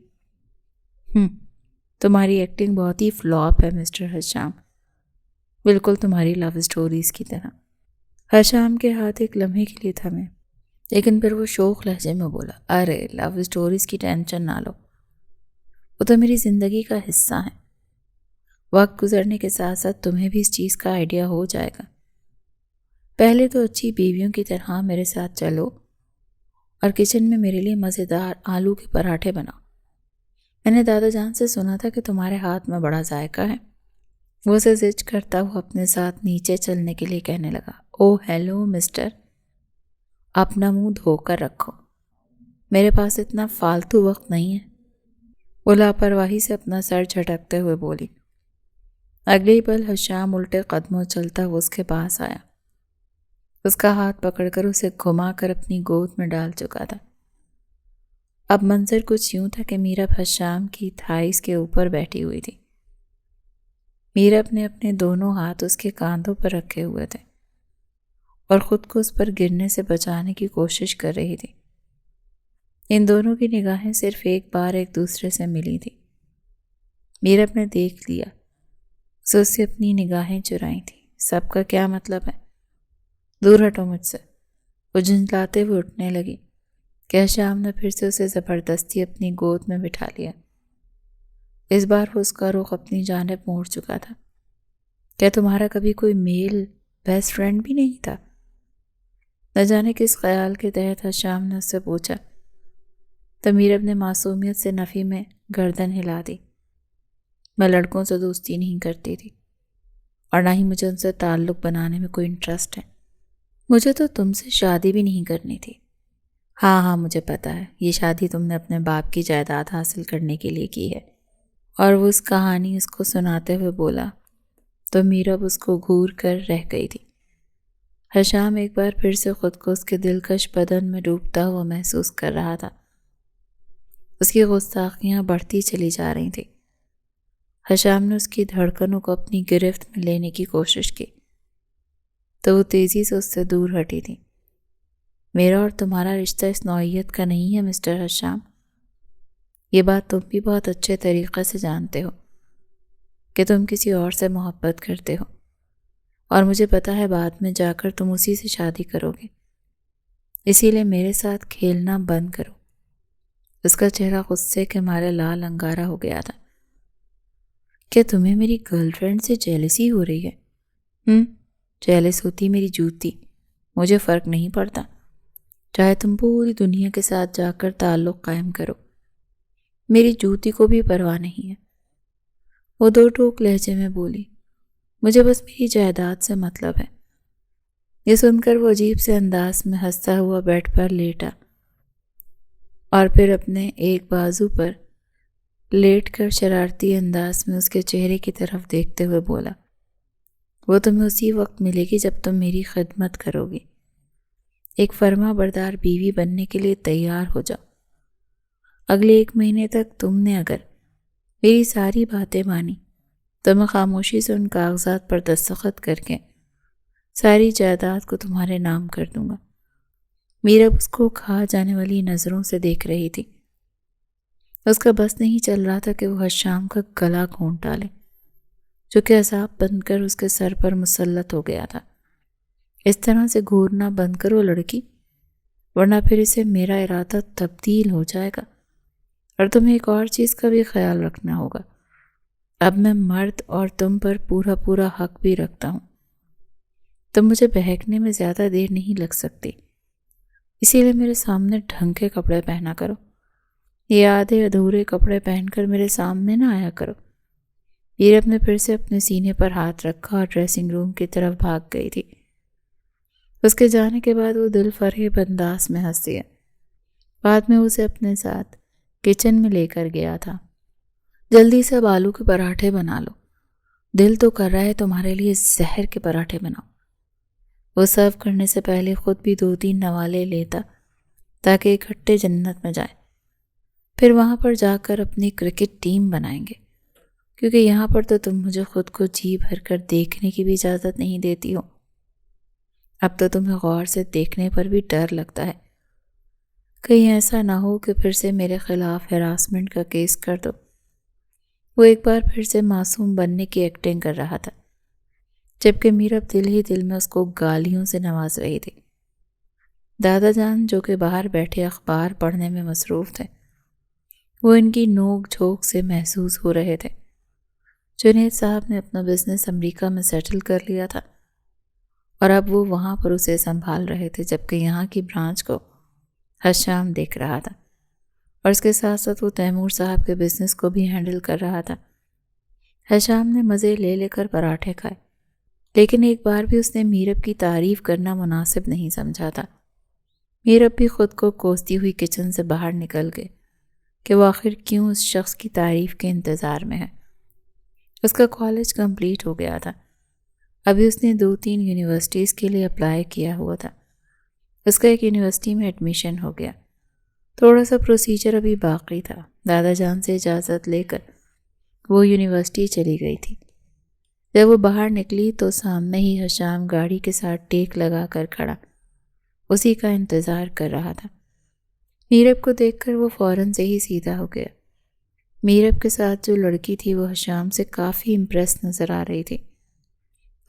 [SPEAKER 1] تمہاری ایکٹنگ بہت ہی فلاپ ہے مسٹر حشام، بالکل تمہاری لو سٹوریز کی طرح۔ حشام کے ہاتھ ایک لمحے کے لیے تھمے، لیکن پھر وہ شوخ لہجے میں بولا، ارے لو سٹوریز کی ٹینشن نہ لو، وہ تو میری زندگی کا حصہ ہیں۔ وقت گزرنے کے ساتھ ساتھ تمہیں بھی اس چیز کا آئیڈیا ہو جائے گا۔ پہلے تو اچھی بیویوں کی طرح میرے ساتھ چلو اور کچن میں میرے لیے مزیدار آلو کے پراٹھے بناؤ۔ میں نے دادا جان سے سنا تھا کہ تمہارے ہاتھ میں بڑا ذائقہ ہے۔ وہ اسے زج کرتا ہوا اپنے ساتھ نیچے چلنے کے لیے کہنے لگا، او ہیلو مسٹر، اپنا منہ دھو کر رکھو، میرے پاس اتنا فالتو وقت نہیں ہے۔ وہ لاپرواہی سے اپنا سر جھٹکتے ہوئے بولی۔ اگلے ہی پل حشام الٹے قدموں چلتا ہوا اس کے پاس آیا، اس کا ہاتھ پکڑ کر اسے گھما کر اپنی گود میں ڈال چکا تھا۔ اب منظر کچھ یوں تھا کہ میرب حشام کی تھائیز کے اوپر بیٹھی ہوئی تھی۔ میرب نے اپنے دونوں ہاتھ اس کے کاندھوں پر رکھے ہوئے تھے اور خود کو اس پر گرنے سے بچانے کی کوشش کر رہی تھی۔ ان دونوں کی نگاہیں صرف ایک بار ایک دوسرے سے ملی تھی۔ میرب نے دیکھ لیا اس سے اپنی نگاہیں چرائی تھیں۔ سب کا کیا مطلب ہے؟ دور ہٹو مجھ سے۔ وہ جھنجلاتے ہوئے اٹھنے لگی کہ شام نے پھر سے اسے زبردستی اپنی گود میں بٹھا لیا۔ اس بار وہ اس کا رخ اپنی جانب موڑ چکا تھا۔ کیا تمہارا کبھی کوئی میل بیسٹ فرینڈ بھی نہیں تھا؟ نہ جانے کس خیال کے تحت شام نے اس سے پوچھا۔ تمیر اپنے معصومیت سے نفی میں گردن ہلا دی۔ میں لڑکوں سے دوستی نہیں کرتی تھی اور نہ ہی مجھے ان سے تعلق بنانے میں کوئی انٹرسٹ ہے۔ مجھے تو تم سے شادی بھی نہیں کرنی تھی۔ ہاں مجھے پتا ہے، یہ شادی تم نے اپنے باپ کی جائیداد حاصل کرنے کے لیے کی ہے۔ اور وہ اس کہانی اس کو سناتے ہوئے بولا تو میرب اس کو گھور کر رہ گئی تھی۔ حشام ایک بار پھر سے خود کو اس کے دلکش بدن میں ڈوبتا ہوا محسوس کر رہا تھا۔ اس کی گستاخیاں بڑھتی چلی جا رہی تھیں۔ حشام نے اس کی دھڑکنوں کو اپنی گرفت میں لینے کی کوشش کی تو وہ تیزی سے اس سے دور ہٹی تھی۔ میرا اور تمہارا رشتہ اس نوعیت کا نہیں ہے مسٹر حشام۔ یہ بات تم بھی بہت اچھے طریقے سے جانتے ہو کہ تم کسی اور سے محبت کرتے ہو، اور مجھے پتا ہے بعد میں جا کر تم اسی سے شادی کرو گے۔ اسی لیے میرے ساتھ کھیلنا بند کرو۔ اس کا چہرہ غصے کے مارے لال انگارا ہو گیا تھا۔ کیا تمہیں میری گرل فرینڈ سے جیلسی ہو رہی ہے؟ جیلس ہوتی میری جوتی، مجھے فرق نہیں پڑتا، چاہے تم پوری دنیا کے ساتھ جا کر تعلق قائم کرو، میری جوتی کو بھی پرواہ نہیں ہے۔ وہ دو ٹوک لہجے میں بولی، مجھے بس میری جائیداد سے مطلب ہے۔ یہ سن کر وہ عجیب سے انداز میں ہنستا ہوا بیڈ پر لیٹا اور پھر اپنے ایک بازو پر لیٹ کر شرارتی انداز میں اس کے چہرے کی طرف دیکھتے ہوئے بولا، وہ تمہیں اسی وقت ملے گی جب تم میری خدمت کرو گی۔ ایک فرما بردار بیوی بننے کے لیے تیار ہو جاؤ۔ اگلے 1 مہینے تک تم نے اگر میری ساری باتیں مانی تو میں خاموشی سے ان کاغذات پر دستخط کر کے ساری جائیداد کو تمہارے نام کر دوں گا۔ میرب اس کو کھا جانے والی نظروں سے دیکھ رہی تھی۔ اس کا بس نہیں چل رہا تھا کہ وہ حشام کا گلا گھونٹ ڈالے جو کہ عذاب بن کر اس کے سر پر مسلط ہو گیا تھا۔ اس طرح سے گھورنا بند کرو لڑکی، ورنہ پھر اسے میرا ارادہ تبدیل ہو جائے گا۔ اور تمہیں ایک اور چیز کا بھی خیال رکھنا ہوگا، اب میں مرد اور تم پر پورا حق بھی رکھتا ہوں۔ تم مجھے بہکنے میں زیادہ دیر نہیں لگ سکتی، اسی لیے میرے سامنے ڈھنگ کے کپڑے پہنا کرو۔ یہ آدھے ادھورے کپڑے پہن کر میرے سامنے نہ آیا کرو۔ میرب نے پھر سے اپنے سینے پر ہاتھ رکھا اور ڈریسنگ روم کی طرف بھاگ گئی تھی۔ اس کے جانے کے بعد وہ دل فریب انداز میں ہنس دیا۔ بعد میں اسے اپنے ساتھ کچن میں لے کر گیا تھا۔ جلدی سے اب آلو کے پراٹھے بنا لو، دل تو کر رہا ہے تمہارے لیے زہر کے پراٹھے بناؤ۔ وہ سرو کرنے سے پہلے خود بھی 2-3 نوالے لیتا تاکہ اکٹھے جنت میں جائیں، پھر وہاں پر جا کر اپنی کرکٹ ٹیم بنائیں گے، کیونکہ یہاں پر تو تم مجھے خود کو جی بھر کر دیکھنے کی بھی اجازت نہیں دیتی ہو۔ اب تو تمہیں غور سے دیکھنے پر بھی ڈر لگتا ہے، کہیں ایسا نہ ہو کہ پھر سے میرے خلاف ہراسمنٹ کا کیس کر دو۔ وہ ایک بار پھر سے معصوم بننے کی ایکٹنگ کر رہا تھا، جبکہ میرب دل ہی دل میں اس کو گالیوں سے نواز رہی تھی۔ دادا جان جو کہ باہر بیٹھے اخبار پڑھنے میں مصروف تھے، وہ ان کی نوک جھوک سے محسوس ہو رہے تھے۔ جنید صاحب نے اپنا بزنس امریکہ میں سیٹل کر لیا تھا اور اب وہ وہاں پر اسے سنبھال رہے تھے، جبکہ یہاں کی برانچ کو حشام دیکھ رہا تھا، اور اس کے ساتھ ساتھ وہ تیمور صاحب کے بزنس کو بھی ہینڈل کر رہا تھا۔ حشام نے مزے لے لے کر پراٹھے کھائے، لیکن ایک بار بھی اس نے میرب کی تعریف کرنا مناسب نہیں سمجھا تھا۔ میرب بھی خود کو کوستی ہوئی کچن سے باہر نکل گئے کہ وہ آخر کیوں اس شخص کی تعریف کے انتظار میں ہے۔ اس کا کالج کمپلیٹ ہو گیا تھا، ابھی اس نے 2-3 یونیورسٹیز کے لیے اپلائی کیا ہوا تھا۔ اس کا ایک یونیورسٹی میں ایڈمیشن ہو گیا، تھوڑا سا پروسیجر ابھی باقی تھا۔ دادا جان سے اجازت لے کر وہ یونیورسٹی چلی گئی تھی۔ جب وہ باہر نکلی تو سامنے ہی حشام گاڑی کے ساتھ ٹیک لگا کر کھڑا اسی کا انتظار کر رہا تھا۔ میرب کو دیکھ کر وہ فوراً سے ہی سیدھا ہو گیا۔ میرب کے ساتھ جو لڑکی تھی وہ حشام سے کافی امپریس نظر آ رہی تھی۔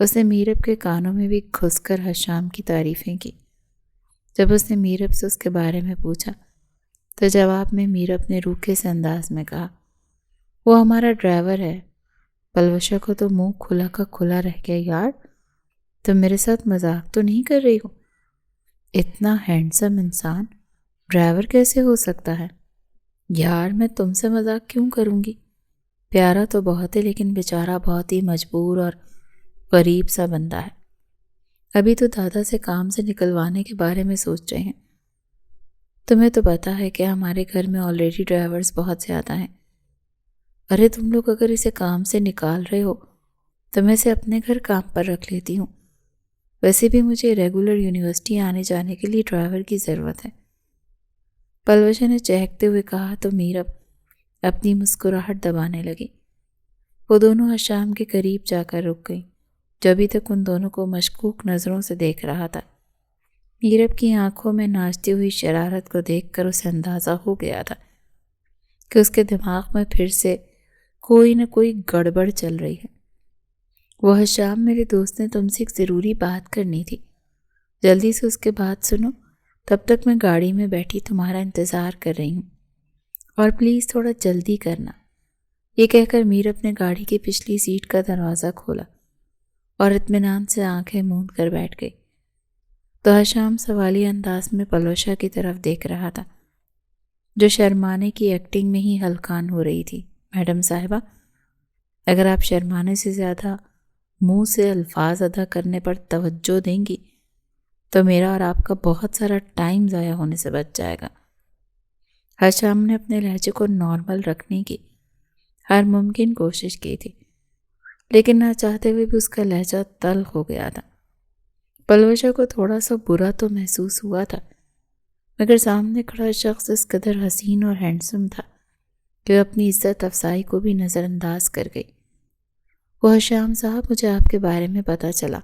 [SPEAKER 1] اس نے میرب کے کانوں میں بھی گھس کر حشام کی تعریفیں کی۔ جب اس نے میرب سے اس کے بارے میں پوچھا تو جواب میں میرب نے روکھے سے انداز میں کہا، وہ ہمارا ڈرائیور ہے۔ پلوشا کو تو منہ کھلا کا کھلا رہ گیا، یار تم میرے ساتھ مذاق تو نہیں کر رہی ہو؟ اتنا ہینڈسم انسان ڈرائیور کیسے ہو سکتا ہے؟ یار میں تم سے مذاق کیوں کروں گی؟ پیارا تو بہت ہے لیکن بیچارہ بہت ہی مجبور اور غریب سا بندہ ہے۔ ابھی تو دادا سے کام سے نکلوانے کے بارے میں سوچ رہے ہیں۔ تمہیں تو پتا ہے کہ ہمارے گھر میں آلریڈی ڈرائیورز بہت زیادہ ہیں۔ ارے تم لوگ اگر اسے کام سے نکال رہے ہو تو میں اسے اپنے گھر کام پر رکھ لیتی ہوں۔ ویسے بھی مجھے ریگولر یونیورسٹی آنے جانے کے لیے ڈرائیور کی ضرورت ہے۔ پلوشا نے چہکتے ہوئے کہا تو میرب اپنی مسکراہٹ دبانے لگی۔ وہ دونوں حشام کے قریب جا کر رک گئیں جو ابھی تک ان دونوں کو مشکوک نظروں سے دیکھ رہا تھا۔ میرب کی آنکھوں میں ناچتی ہوئی شرارت کو دیکھ کر اسے اندازہ ہو گیا تھا کہ اس کے دماغ میں پھر سے کوئی نہ کوئی گڑبڑ چل رہی ہے۔ وہ حشام، میرے دوست نے تم سے ایک ضروری بات کرنی تھی، جلدی سے اس کے بات سنو، تب تک میں گاڑی میں بیٹھی تمہارا انتظار کر رہی ہوں، اور پلیز تھوڑا جلدی کرنا۔ یہ کہہ کر میرب نے گاڑی کی پچھلی سیٹ کا دروازہ کھولا اور اطمینان سے آنکھیں موند کر بیٹھ گئی۔ تو حشام سوالیہ انداز میں پلوشا کی طرف دیکھ رہا تھا جو شرمانے کی ایکٹنگ میں ہی ہلکان ہو رہی تھی۔ میڈم صاحبہ، اگر آپ شرمانے سے زیادہ منہ سے الفاظ ادا کرنے پر توجہ دیں گی تو میرا اور آپ کا بہت سارا ٹائم ضائع ہونے سے بچ جائے گا۔ حشام نے اپنے لہجے کو نارمل رکھنے کی ہر ممکن کوشش کی تھی، لیکن نہ چاہتے ہوئے بھی اس کا لہجہ تلخ ہو گیا تھا۔ پلوشا کو تھوڑا سا برا تو محسوس ہوا تھا، مگر سامنے کھڑا شخص اس قدر حسین اور ہینڈسم تھا کہ وہ اپنی عزت افزائی کو بھی نظر انداز کر گئی۔ وہ حشام صاحب، مجھے آپ کے بارے میں پتہ چلا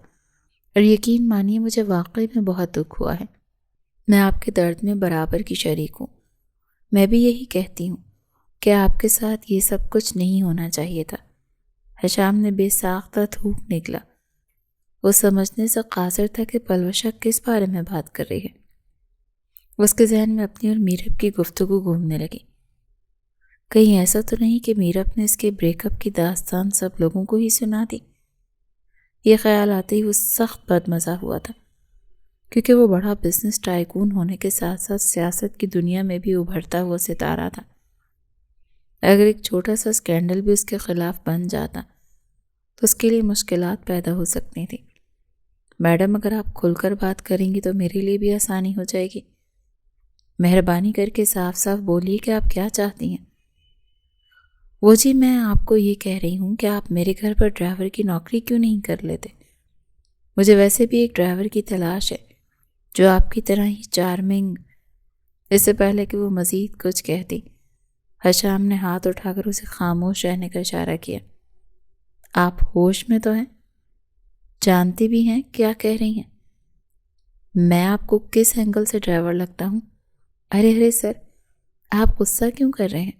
[SPEAKER 1] اور یقین مانیے مجھے واقعی میں بہت دکھ ہوا ہے۔ میں آپ کے درد میں برابر کی شریک ہوں۔ میں بھی یہی کہتی ہوں کہ آپ کے ساتھ یہ سب کچھ نہیں ہونا چاہیے تھا۔ حشام نے بے ساختہ تھوک نکلا۔ وہ سمجھنے سے قاصر تھا کہ پلوشا کس بارے میں بات کر رہی ہے۔ اس کے ذہن میں اپنی اور میرب کی گفتگو گھومنے لگی۔ کہیں ایسا تو نہیں کہ میرب نے اس کے بریک اپ کی داستان سب لوگوں کو ہی سنا دی؟ یہ خیال آتے ہی وہ سخت بدمزہ ہوا تھا، کیونکہ وہ بڑا بزنس ٹائکون ہونے کے ساتھ ساتھ سیاست کی دنیا میں بھی ابھرتا ہوا ستارہ تھا۔ اگر ایک چھوٹا سا سکینڈل بھی اس کے خلاف بن جاتا تو اس کے لیے مشکلات پیدا ہو سکتی تھیں۔ میڈم، اگر آپ کھل کر بات کریں گی تو میرے لیے بھی آسانی ہو جائے گی۔ مہربانی کر کے صاف صاف بولیے کہ آپ کیا چاہتی ہیں۔ وہ جی، میں آپ کو یہ کہہ رہی ہوں کہ آپ میرے گھر پر ڈرائیور کی نوکری کیوں نہیں کر لیتے؟ مجھے ویسے بھی ایک ڈرائیور کی تلاش ہے جو آپ کی طرح ہی چارمنگ۔ اس سے پہلے کہ وہ مزید کچھ کہتی، حشام نے ہاتھ اٹھا کر اسے خاموش رہنے کا اشارہ کیا۔ آپ ہوش میں تو ہیں؟ جانتی بھی ہیں کیا کہہ رہی ہیں؟ میں آپ کو کس اینگل سے ڈرائیور لگتا ہوں؟ ارے سر، آپ غصہ کیوں کر رہے ہیں؟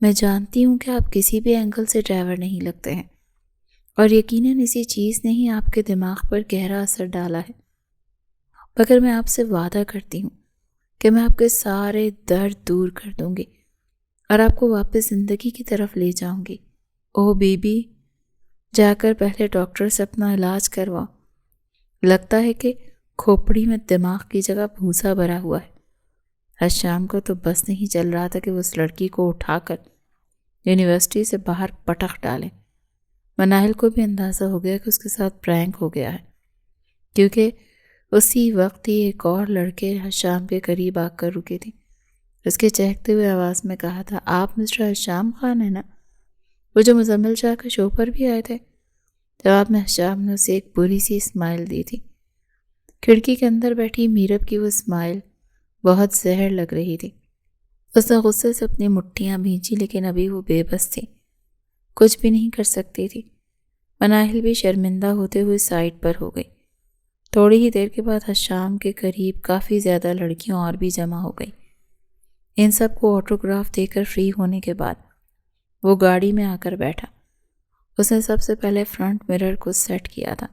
[SPEAKER 1] میں جانتی ہوں کہ آپ کسی بھی اینگل سے ڈرائیور نہیں لگتے ہیں، اور یقیناً اسی چیز نے ہی آپ کے دماغ پر گہرا اثر ڈالا ہے، مگر میں آپ سے وعدہ کرتی ہوں کہ میں آپ کے سارے درد دور کر دوں گی اور آپ کو واپس زندگی کی طرف لے جاؤں گی۔ او بی بی، جا کر پہلے ڈاکٹر سے اپنا علاج کرواؤ۔ لگتا ہے کہ کھوپڑی میں دماغ کی جگہ بھوسا بھرا ہوا ہے۔ حشام کو تو بس نہیں چل رہا تھا کہ وہ اس لڑکی کو اٹھا کر یونیورسٹی سے باہر پٹخ ڈالیں۔ مناہل کو بھی اندازہ ہو گیا کہ اس کے ساتھ پرینک ہو گیا ہے، کیونکہ اسی وقت ہی ایک اور لڑکے حشام کے قریب آ کر رکے تھے۔ اس کے چہکتے ہوئے آواز میں کہا تھا، آپ مسٹر حشام خان ہیں نا، وہ جو مزمل شاہ کے شو پر بھی آئے تھے؟ جواب میں حشام نے اسے ایک بری سی اسمائل دی تھی۔ کھڑکی کے اندر بیٹھی میرب کی وہ اسمائل بہت زہر لگ رہی تھی۔ اس نے غصے سے اپنی مٹھیاں بھینچی، لیکن ابھی وہ بے بس تھی، کچھ بھی نہیں کر سکتی تھی۔ مناہل بھی شرمندہ ہوتے ہوئے سائڈ پر ہو گئی۔ تھوڑی ہی دیر کے بعد حشام کے قریب کافی زیادہ لڑکیاں اور بھی جمع ہو گئی۔ ان سب کو آٹوگراف دے کر فری ہونے کے بعد وہ گاڑی میں آ کر بیٹھا۔ اس نے سب سے پہلے فرنٹ مرر کو سیٹ کیا تھا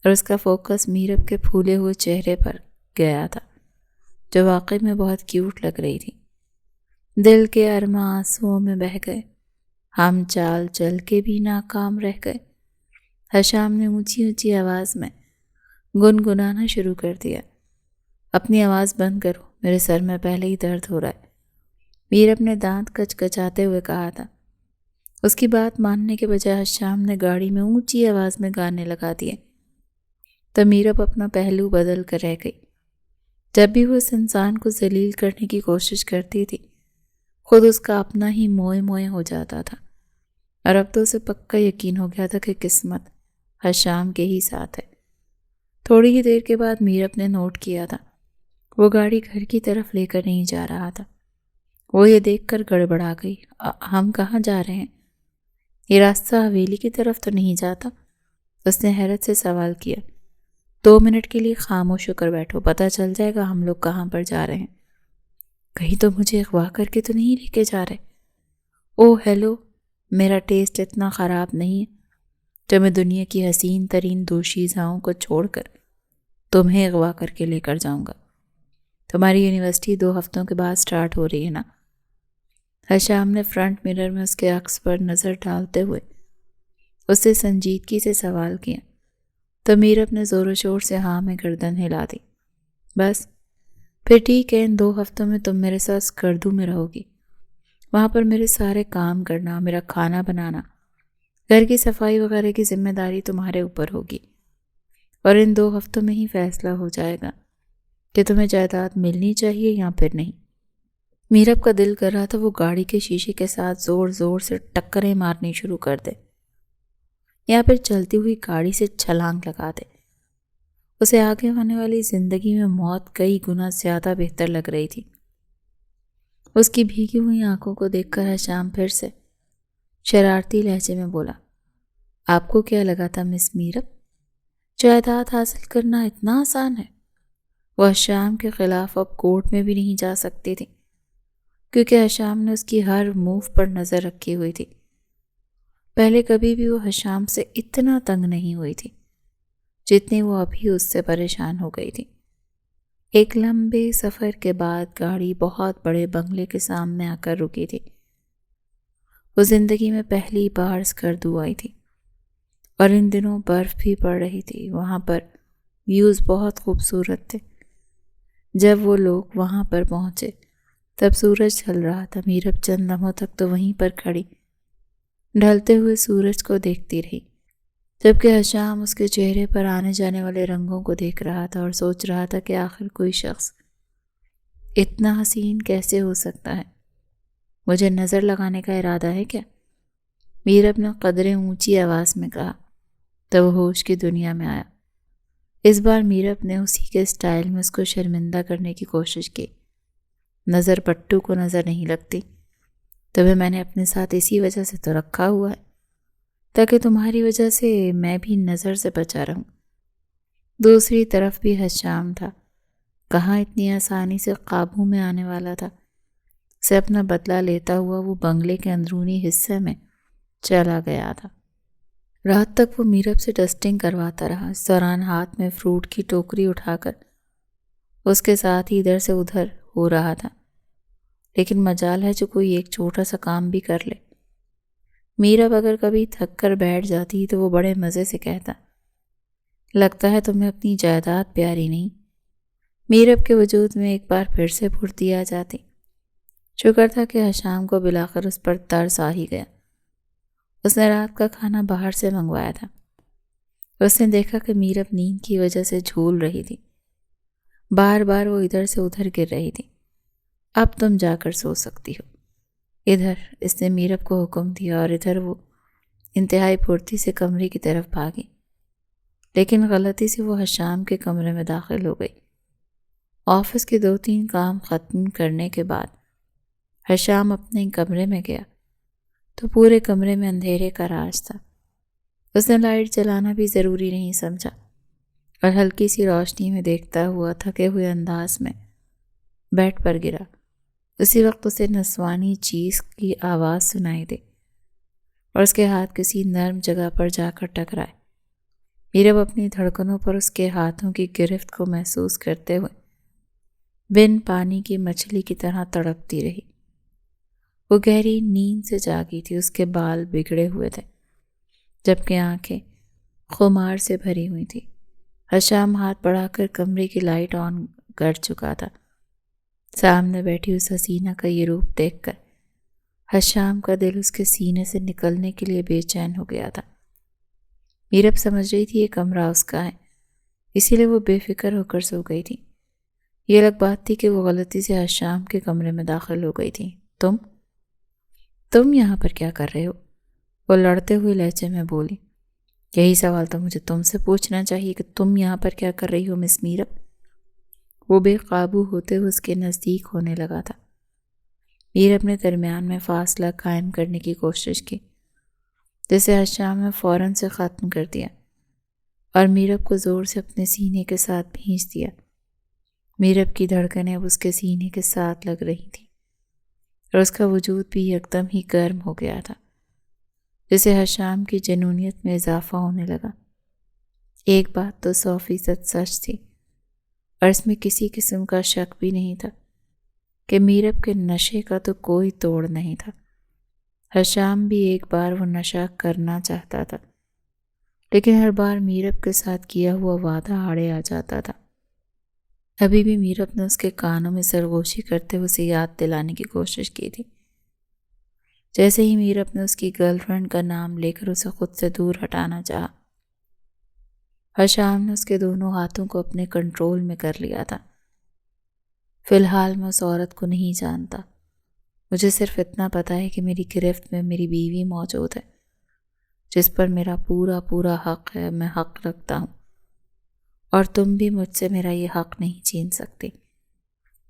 [SPEAKER 1] اور اس کا فوکس میرب کے پھولے ہوئے چہرے پر گیا تھا جو واقعی میں بہت کیوٹ لگ رہی تھی۔ دل کے ارماں آنسوؤں میں بہہ گئے۔ ہم چال چل کے بھی ناکام رہ گئے۔ حشام نے اونچی اونچی آواز میں گنگنانا شروع کر دیا۔ اپنی آواز بند کرو، میرے سر میں پہلے ہی درد ہو رہا ہے، میرب نے دانت کچکچاتے ہوئے کہا تھا۔ اس کی بات ماننے کے بجائے حشام نے گاڑی میں اونچی آواز میں گانے لگا دیے تو میرب اپنا پہلو بدل کر رہ گئی۔ جب بھی وہ اس انسان کو ذلیل کرنے کی کوشش کرتی تھی خود اس کا اپنا ہی موئے موئے ہو جاتا تھا، اور اب تو اسے پکا یقین ہو گیا تھا کہ قسمت حشام کے ہی ساتھ ہے۔ تھوڑی ہی دیر کے بعد میرب نے نوٹ کیا تھا وہ گاڑی گھر کی طرف لے کر نہیں جا رہا تھا۔ وہ یہ دیکھ کر گڑبڑا گئی۔ ہم کہاں جا رہے ہیں؟ یہ راستہ حویلی کی طرف تو نہیں جاتا؟ اس نے حیرت سے سوال کیا۔ 2 منٹ کے لیے خاموش ہو کر بیٹھو، پتہ چل جائے گا ہم لوگ کہاں پر جا رہے ہیں۔ کہیں تو مجھے اغوا کر کے تو نہیں لے کے جا رہے؟ او ہیلو، میرا ٹیسٹ اتنا خراب نہیں ہے جو میں دنیا کی حسین ترین دوشیزاؤں کو چھوڑ کر تمہیں اغوا کر کے لے کر جاؤں گا۔ تمہاری یونیورسٹی 2 ہفتوں کے بعد سٹارٹ ہو رہی ہے نا؟ حشام نے فرنٹ مرر میں اس کے عکس پر نظر ڈالتے ہوئے اس سے سنجیدگی سے سوال کیا تو میرب نے زور و شور سے ہاں میں گردن ہلا دی۔ بس پھر ٹھیک ہے، ان 2 ہفتوں میں تم میرے ساتھ اسکردو میں رہو گی۔ وہاں پر میرے سارے کام کرنا، میرا کھانا بنانا، گھر کی صفائی وغیرہ کی ذمہ داری تمہارے اوپر ہوگی، اور ان 2 ہفتوں میں ہی فیصلہ ہو جائے گا کہ تمہیں جائیداد ملنی چاہیے یا پھر نہیں۔ میرب کا دل کر رہا تھا وہ گاڑی کے شیشے کے ساتھ زور زور سے ٹکریں مارنی شروع کر دے یا پھر چلتی ہوئی گاڑی سے چھلانگ لگا دے۔ اسے آگے آنے والی زندگی میں موت کئی گنا زیادہ بہتر لگ رہی تھی۔ اس کی بھیگی ہوئی آنکھوں کو دیکھ کر حشام پھر سے شرارتی لہجے میں بولا، آپ کو کیا لگا تھا مس میرب جائیداد حاصل کرنا اتنا آسان ہے؟ وہ حشام کے خلاف اب کورٹ میں بھی نہیں جا سکتی تھی کیونکہ حشام نے اس کی ہر موو پر نظر رکھی ہوئی تھی۔ پہلے کبھی بھی وہ حشام سے اتنا تنگ نہیں ہوئی تھی جتنی وہ ابھی اس سے پریشان ہو گئی تھی۔ ایک لمبے سفر کے بعد گاڑی بہت بڑے بنگلے کے سامنے آ کر رکی تھی۔ وہ زندگی میں پہلی بار اسکردو آئی تھی اور ان دنوں برف بھی پڑ رہی تھی۔ وہاں پر ویوز بہت خوبصورت تھے۔ جب وہ لوگ وہاں پر پہنچے تب سورج ڈھل رہا تھا۔ میرب چند لمحوں تک تو وہیں پر کھڑی ڈھلتے ہوئے سورج کو دیکھتی رہی، جبکہ حشام اس کے چہرے پر آنے جانے والے رنگوں کو دیکھ رہا تھا اور سوچ رہا تھا کہ آخر کوئی شخص اتنا حسین کیسے ہو سکتا ہے۔ مجھے نظر لگانے کا ارادہ ہے کیا؟ میرب نے قدرے اونچی آواز میں کہا تو وہ ہوش کی دنیا میں آیا۔ اس بار میرب نے اسی کے اسٹائل میں اس کو شرمندہ کرنے کی کوشش کی۔ نظر پٹو کو نظر نہیں لگتی؟ تمہیں میں نے اپنے ساتھ اسی وجہ سے تو رکھا ہوا ہے تاکہ تمہاری وجہ سے میں بھی نظر سے بچا رہوں۔ دوسری طرف بھی حشام تھا، کہاں اتنی آسانی سے قابو میں آنے والا تھا۔ سے اپنا بدلہ لیتا ہوا وہ بنگلے کے اندرونی حصے میں چلا گیا تھا۔ رات تک وہ میرب سے ڈسٹنگ کرواتا رہا۔ اس دوران ہاتھ میں فروٹ کی ٹوکری اٹھا کر اس کے ساتھ ہی ادھر سے ادھر ہو رہا تھا، لیکن مجال ہے جو کوئی ایک چھوٹا سا کام بھی کر لے۔ میرب اگر کبھی تھک کر بیٹھ جاتی تو وہ بڑے مزے سے کہتا، لگتا ہے تمہیں اپنی جائیداد پیاری نہیں۔ میرب کے وجود میں ایک بار پھر سے پھرتی آ جاتی۔ شکر تھا کہ حشام کو بلاخر اس پر ترس آ ہی گیا۔ اس نے رات کا کھانا باہر سے منگوایا تھا۔ اس نے دیکھا کہ میرب نیند کی وجہ سے جھول رہی تھی، بار بار وہ ادھر سے ادھر گر رہی تھی۔ اب تم جا کر سو سکتی ہو ادھر، اس نے میرب کو حکم دیا، اور ادھر وہ انتہائی پھرتی سے کمرے کی طرف بھاگی، لیکن غلطی سے وہ حشام کے کمرے میں داخل ہو گئی۔ آفس کے 2-3 کام ختم کرنے کے بعد حشام اپنے کمرے میں گیا تو پورے کمرے میں اندھیرے کا راج تھا۔ اس نے لائٹ جلانا بھی ضروری نہیں سمجھا اور ہلکی سی روشنی میں دیکھتا ہوا تھکے ہوئے انداز میں بیڈ پر گرا۔ اسی وقت اسے نسوانی چیز کی آواز سنائی دی۔ اور اس کے ہاتھ کسی نرم جگہ پر جا کر ٹکرائے۔ میرب اپنی دھڑکنوں پر اس کے ہاتھوں کی گرفت کو محسوس کرتے ہوئے بن پانی کی مچھلی کی طرح تڑپتی رہی۔ وہ گہری نیند سے جاگی تھی، اس کے بال بگڑے ہوئے تھے جبکہ آنکھیں خمار سے بھری ہوئی تھی۔ حشام ہاتھ بڑھا کر کمرے کی لائٹ آن کر چکا تھا۔ سامنے بیٹھی اس حسینہ کا یہ روپ دیکھ کر حشام کا دل اس کے سینے سے نکلنے کے لیے بے چین ہو گیا تھا۔ میرب سمجھ رہی تھی یہ کمرہ اس کا ہے، اسی لیے وہ بے فکر ہو کر سو گئی تھی۔ یہ الگ بات تھی کہ وہ غلطی سے حشام کے کمرے میں داخل ہو گئی تھی۔ تم یہاں پر کیا کر رہے ہو؟ وہ لڑتے ہوئے لہجے میں بولی۔ یہی سوال تو مجھے تم سے پوچھنا چاہیے کہ تم یہاں پر کیا کر رہی ہو مس میرب؟ وہ بے قابو ہوتے ہوئے اس کے نزدیک ہونے لگا تھا۔ میرب نے درمیان میں فاصلہ قائم کرنے کی کوشش کی، جسے حشام نے فوراً سے ختم کر دیا اور میرب کو زور سے اپنے سینے کے ساتھ بھینچ دیا۔ میرب کی دھڑکنیں اب اس کے سینے کے ساتھ لگ رہی تھیں اور اس کا وجود بھی یکدم ہی گرم ہو گیا تھا، جسے حشام کی جنونیت میں اضافہ ہونے لگا۔ ایک بات تو 100% سچ تھی اور اس میں کسی قسم کا شک بھی نہیں تھا کہ میرب کے نشے کا تو کوئی توڑ نہیں تھا۔ حشام بھی ایک بار وہ نشہ کرنا چاہتا تھا، لیکن ہر بار میرب کے ساتھ کیا ہوا وعدہ آڑے آ جاتا تھا۔ ابھی بھی میرب نے اس کے کانوں میں سرگوشی کرتے ہوئے اسے یاد دلانے کی کوشش کی تھی۔ جیسے ہی میرب نے اس کی گرل فرینڈ کا نام لے کر اسے خود سے دور ہٹانا چاہا، حشام نے اس کے دونوں ہاتھوں کو اپنے کنٹرول میں کر لیا تھا۔ فی الحال میں اس عورت کو نہیں جانتا، مجھے صرف اتنا پتا ہے کہ میری گرفت میں میری بیوی موجود ہے جس پر میرا پورا حق ہے، میں حق رکھتا ہوں اور تم بھی مجھ سے میرا یہ حق نہیں چھین سکتی۔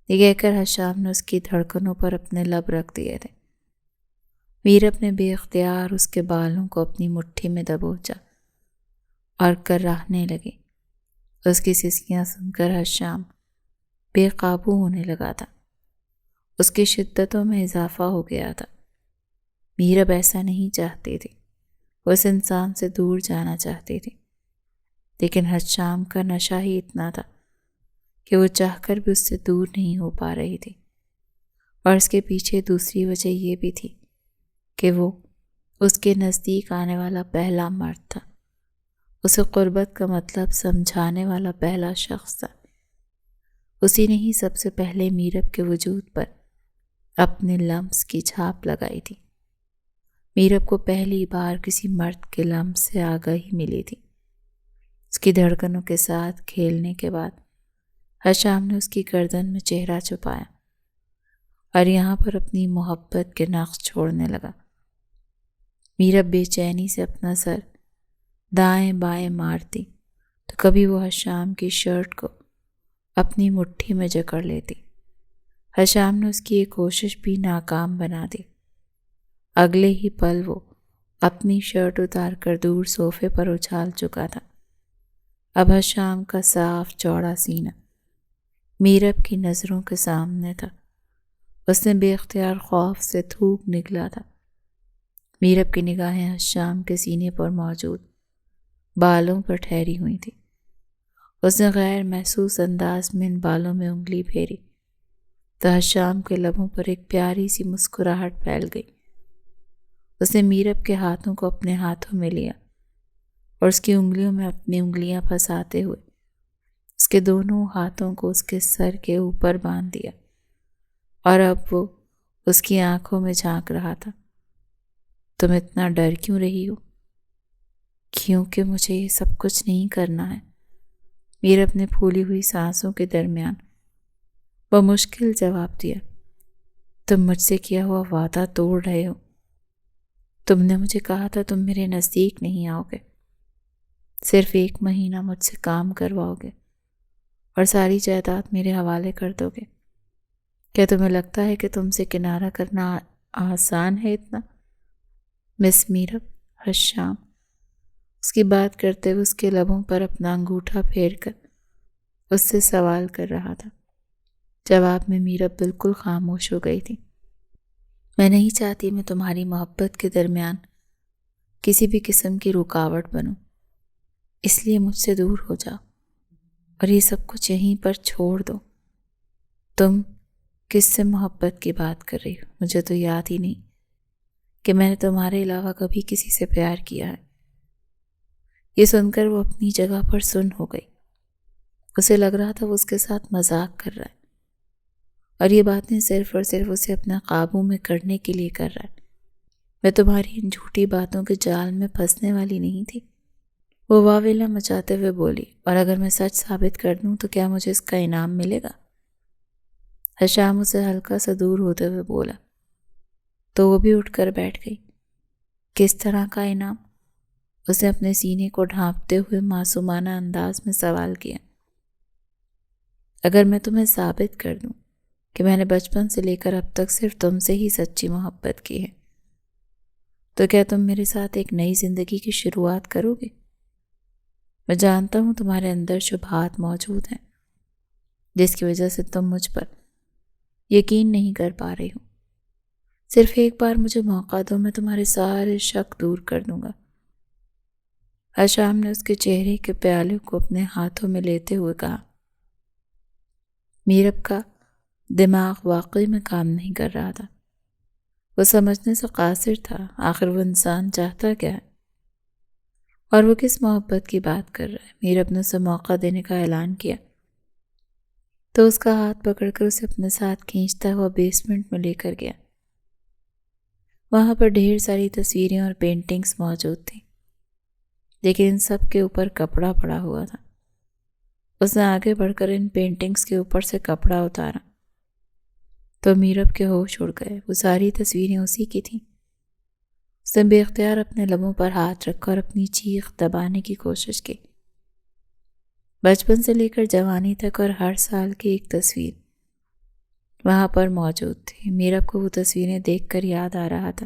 [SPEAKER 1] یہ کہہ کر حشام نے اس کی دھڑکنوں پر اپنے لب رکھ دیے تھے۔ میرب نے بے اختیار اس کے بالوں کو اپنی مٹھی میں دبوچا اور کراہنے لگی۔ اس کی سسکیاں سن کر حشام بے قابو ہونے لگا تھا، اس کی شدتوں میں اضافہ ہو گیا تھا۔ میرب ایسا نہیں چاہتی تھی، وہ اس انسان سے دور جانا چاہتی تھی، لیکن حشام کا نشہ ہی اتنا تھا کہ وہ چاہ کر بھی اس سے دور نہیں ہو پا رہی تھی۔ اور اس کے پیچھے دوسری وجہ یہ بھی تھی کہ وہ اس کے نزدیک آنے والا پہلا مرد تھا، اسے قربت کا مطلب سمجھانے والا پہلا شخص تھا۔ اسی نے ہی سب سے پہلے میرب کے وجود پر اپنے لمس کی چھاپ لگائی تھی۔ میرب کو پہلی بار کسی مرد کے لمس سے آگاہی ملی تھی۔ اس کی دھڑکنوں کے ساتھ کھیلنے کے بعد حشام نے اس کی گردن میں چہرہ چھپایا اور یہاں پر اپنی محبت کے نقش چھوڑنے لگا۔ میرب بے چینی سے اپنا سر دائیں بائیں مارتی تو کبھی وہ حشام کی شرٹ کو اپنی مٹھی میں جکڑ لیتی۔ حشام نے اس کی یہ کوشش بھی ناکام بنا دی۔ اگلے ہی پل وہ اپنی شرٹ اتار کر دور صوفے پر اچھال چکا تھا۔ اب حشام کا صاف چوڑا سینہ میرب کی نظروں کے سامنے تھا۔ اس نے بے اختیار خوف سے تھوک نکلا تھا۔ میرب کی نگاہیں حشام کے سینے پر موجود بالوں پر ٹھہری ہوئی تھی۔ اس نے غیر محسوس انداز میں ان بالوں میں انگلی پھیری تو حشام کے لبوں پر ایک پیاری سی مسکراہٹ پھیل گئی۔ اس نے میرب کے ہاتھوں کو اپنے ہاتھوں میں لیا اور اس کی انگلیوں میں اپنی انگلیاں پھنساتے ہوئے اس کے دونوں ہاتھوں کو اس کے سر کے اوپر باندھ دیا اور اب وہ اس کی آنکھوں میں جھانک رہا تھا۔ تم اتنا ڈر کیوں رہی ہو؟ کیونکہ مجھے یہ سب کچھ نہیں کرنا ہے، میرب نے پھولی ہوئی سانسوں کے درمیان بمشکل جواب دیا۔ تم مجھ سے کیا ہوا وعدہ توڑ رہے ہو۔ تم نے مجھے کہا تھا تم میرے نزدیک نہیں آؤ گے، صرف 1 مہینہ مجھ سے کام کرواؤ گے اور ساری جائیداد میرے حوالے کر دو گے۔ کیا تمہیں لگتا ہے کہ تم سے کنارہ کرنا آسان ہے اتنا؟ مس میرب، حشام اس کی بات کرتے ہوئے اس کے لبوں پر اپنا انگوٹھا پھیر کر اس سے سوال کر رہا تھا۔ جواب میں میرب بالکل خاموش ہو گئی تھی۔ میں نہیں چاہتی میں تمہاری محبت کے درمیان کسی بھی قسم کی رکاوٹ بنوں، اس لیے مجھ سے دور ہو جاؤ اور یہ سب کچھ یہیں پر چھوڑ دو۔ تم کس سے محبت کی بات کر رہی ہو؟ مجھے تو یاد ہی نہیں کہ میں نے تمہارے علاوہ کبھی کسی سے پیار کیا ہے۔ یہ سن کر وہ اپنی جگہ پر سن ہو گئی۔ اسے لگ رہا تھا وہ اس کے ساتھ مذاق کر رہا ہے اور یہ باتیں صرف اور صرف اسے اپنا قابو میں کرنے کے لیے کر رہا ہے۔ میں تمہاری ان جھوٹی باتوں کے جال میں پھنسنے والی نہیں تھی، وہ واویلا مچاتے ہوئے بولی، اور اگر میں سچ ثابت کر دوں تو کیا مجھے اس کا انعام ملے گا؟ حشام اسے ہلکا سا دور ہوتے ہوئے بولا تو وہ بھی اٹھ کر بیٹھ گئی۔ کس طرح کا انعام؟ اسے اپنے سینے کو ڈھانپتے ہوئے معصومانہ انداز میں سوال کیا۔ اگر میں تمہیں ثابت کر دوں کہ میں نے بچپن سے لے کر اب تک صرف تم سے ہی سچی محبت کی ہے، تو کیا تم میرے ساتھ ایک نئی زندگی کی شروعات کرو گے؟ میں جانتا ہوں تمہارے اندر شبہات موجود ہیں جس کی وجہ سے تم مجھ پر یقین نہیں کر پا رہی ہو۔ صرف ایک بار مجھے موقع دو، میں تمہارے سارے شک دور کر دوں گا۔ حشام نے اس کے چہرے کے پیالے کو اپنے ہاتھوں میں لیتے ہوئے کہا۔ میرب کا دماغ واقعی میں کام نہیں کر رہا تھا۔ وہ سمجھنے سے قاصر تھا، آخر وہ انسان چاہتا کیا ہے اور وہ کس محبت کی بات کر رہا ہے۔ میرب نے اسے موقع دینے کا اعلان کیا تو اس کا ہاتھ پکڑ کر اسے اپنے ساتھ کھینچتا ہوا بیسمنٹ میں لے کر گیا۔ وہاں پر ڈھیر ساری تصویریں اور پینٹنگز موجود تھیں، لیکن ان سب کے اوپر کپڑا پڑا ہوا تھا۔ اس نے آگے بڑھ کر ان پینٹنگز کے اوپر سے کپڑا اتارا تو میرب کے ہوش اڑ گئے۔ وہ ساری تصویریں اسی کی تھیں۔ اس نے بے اختیار اپنے لبوں پر ہاتھ رکھا اور اپنی چیخ دبانے کی کوشش کی۔ بچپن سے لے کر جوانی تک اور ہر سال کی ایک تصویر وہاں پر موجود تھی۔ میرب کو وہ تصویریں دیکھ کر یاد آ رہا تھا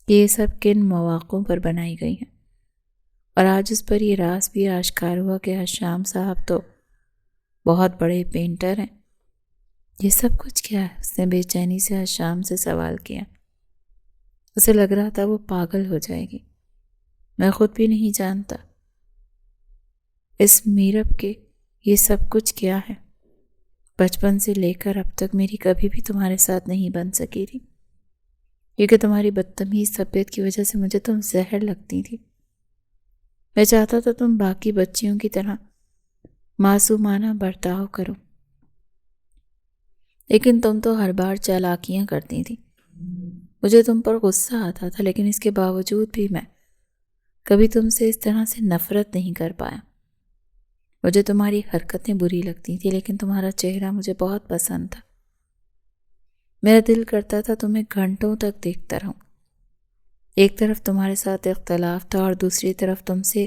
[SPEAKER 1] کہ یہ سب کن مواقعوں پر بنائی گئی ہیں، اور آج اس پر یہ راز بھی آشکار ہوا کہ حشام صاحب تو بہت بڑے پینٹر ہیں۔ یہ سب کچھ کیا ہے؟ اس نے بے چینی سے حشام سے سوال کیا۔ اسے لگ رہا تھا وہ پاگل ہو جائے گی۔ میں خود بھی نہیں جانتا اس میرب کے یہ سب کچھ کیا ہے۔ بچپن سے لے کر اب تک میری کبھی بھی تمہارے ساتھ نہیں بن سکی تھی، کیونکہ تمہاری بدتمیز طبیعت کی وجہ سے مجھے تم زہر لگتی تھی۔ میں چاہتا تھا تم باقی بچیوں کی طرح معصومانہ برتاؤ کرو، لیکن تم تو ہر بار چالاکیاں کرتی تھی۔ مجھے تم پر غصہ آتا تھا، لیکن اس کے باوجود بھی میں کبھی تم سے اس طرح سے نفرت نہیں کر پایا۔ مجھے تمہاری حرکتیں بری لگتی تھیں، لیکن تمہارا چہرہ مجھے بہت پسند تھا۔ میرا دل کرتا تھا تمہیں گھنٹوں تک دیکھتا رہوں۔ ایک طرف تمہارے ساتھ اختلاف تھا اور دوسری طرف تم سے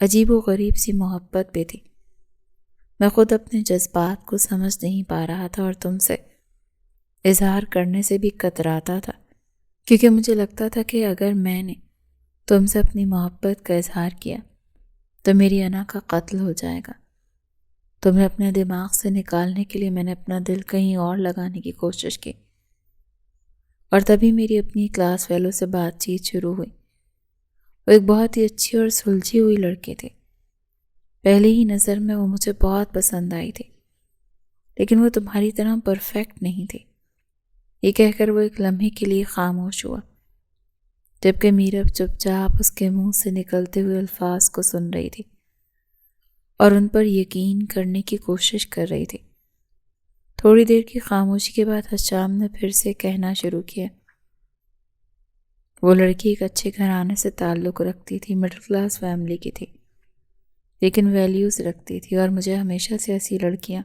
[SPEAKER 1] عجیب و غریب سی محبت بھی تھی۔ میں خود اپنے جذبات کو سمجھ نہیں پا رہا تھا اور تم سے اظہار کرنے سے بھی کتراتا تھا، کیونکہ مجھے لگتا تھا کہ اگر میں نے تم سے اپنی محبت کا اظہار کیا تو میری انا کا قتل ہو جائے گا۔ تمہیں اپنے دماغ سے نکالنے کے لیے میں نے اپنا دل کہیں اور لگانے کی کوشش کی، اور تبھی میری اپنی کلاس فیلو سے بات چیت شروع ہوئی۔ وہ ایک بہت ہی اچھی اور سلجھی ہوئی لڑکی تھی۔ پہلی ہی نظر میں وہ مجھے بہت پسند آئی تھی، لیکن وہ تمہاری طرح پرفیکٹ نہیں تھی۔ یہ کہہ کر وہ ایک لمحے کے لیے خاموش ہوا، جبکہ میرب چپ چاپ اس کے منہ سے نکلتے ہوئے الفاظ کو سن رہی تھی اور ان پر یقین کرنے کی کوشش کر رہی تھی۔ تھوڑی دیر کی خاموشی کے بعد حشام نے پھر سے کہنا شروع کیا۔ وہ لڑکی ایک اچھے گھرانے سے تعلق رکھتی تھی، مڈل کلاس فیملی کی تھی، لیکن ویلیوز رکھتی تھی، اور مجھے ہمیشہ سے ایسی لڑکیاں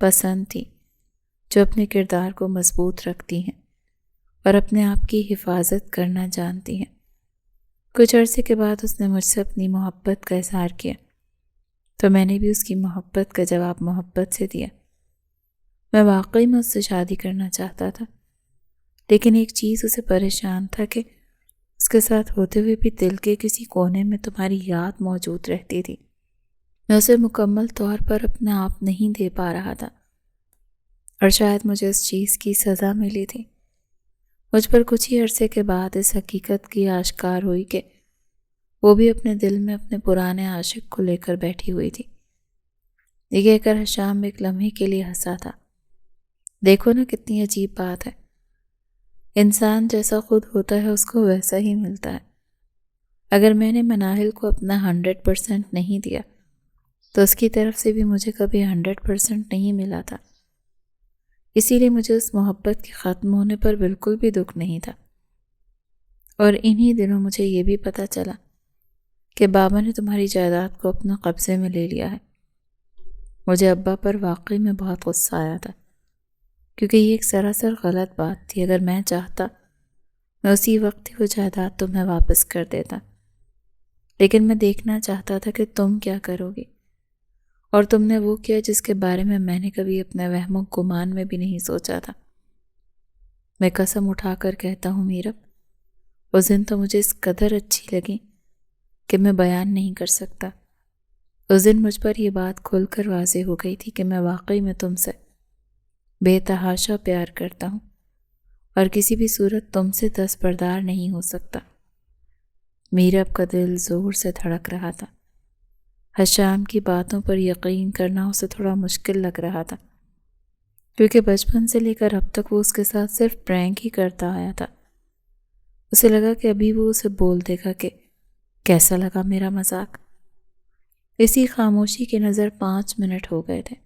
[SPEAKER 1] پسند تھیں جو اپنے کردار کو مضبوط رکھتی ہیں اور اپنے آپ کی حفاظت کرنا جانتی ہیں۔ کچھ عرصے کے بعد اس نے مجھ سے اپنی محبت کا اظہار کیا تو میں نے بھی اس کی محبت کا جواب محبت سے دیا۔ میں واقعی میں اس سے شادی کرنا چاہتا تھا، لیکن ایک چیز اسے پریشان تھا کہ اس کے ساتھ ہوتے ہوئے بھی دل کے کسی کونے میں تمہاری یاد موجود رہتی تھی۔ میں اسے مکمل طور پر اپنا آپ نہیں دے پا رہا تھا، اور شاید مجھے اس چیز کی سزا ملی تھی۔ مجھ پر کچھ ہی عرصے کے بعد اس حقیقت کی آشکار ہوئی کہ وہ بھی اپنے دل میں اپنے پرانے عاشق کو لے کر بیٹھی ہوئی تھی۔ یہ کہہ کر حشام ایک لمحے کے لیے ہنسا تھا۔ دیکھو نا کتنی عجیب بات ہے، انسان جیسا خود ہوتا ہے اس کو ویسا ہی ملتا ہے۔ اگر میں نے مناہل کو اپنا 100% نہیں دیا تو اس کی طرف سے بھی مجھے کبھی 100% نہیں ملا تھا۔ اسی لیے مجھے اس محبت کے ختم ہونے پر بالکل بھی دکھ نہیں تھا۔ اور انہی دنوں مجھے یہ بھی پتہ چلا کہ بابا نے تمہاری جائیداد کو اپنے قبضے میں لے لیا ہے۔ مجھے ابا پر واقعی میں بہت غصہ آیا تھا، کیونکہ یہ ایک سراسر غلط بات تھی۔ اگر میں چاہتا میں اسی وقت ہی وہ جائیداد تمہیں واپس کر دیتا، لیکن میں دیکھنا چاہتا تھا کہ تم کیا کرو گی، اور تم نے وہ کیا جس کے بارے میں نے کبھی اپنے وہم و گمان میں بھی نہیں سوچا تھا۔ میں قسم اٹھا کر کہتا ہوں میرب، وہ دن تو مجھے اس قدر اچھی لگی کہ میں بیان نہیں کر سکتا۔ اس دن مجھ پر یہ بات کھل کر واضح ہو گئی تھی کہ میں واقعی میں تم سے بے تحاشا پیار کرتا ہوں، اور کسی بھی صورت تم سے دستبردار نہیں ہو سکتا۔ میرب کا دل زور سے دھڑک رہا تھا۔ حشام کی باتوں پر یقین کرنا اسے تھوڑا مشکل لگ رہا تھا، کیونکہ بچپن سے لے کر اب تک وہ اس کے ساتھ صرف پرینک ہی کرتا آیا تھا۔ اسے لگا کہ ابھی وہ اسے بول دے گا کہ کیسا لگا میرا مذاق۔ اسی خاموشی کی نظر 5 منٹ ہو گئے تھے۔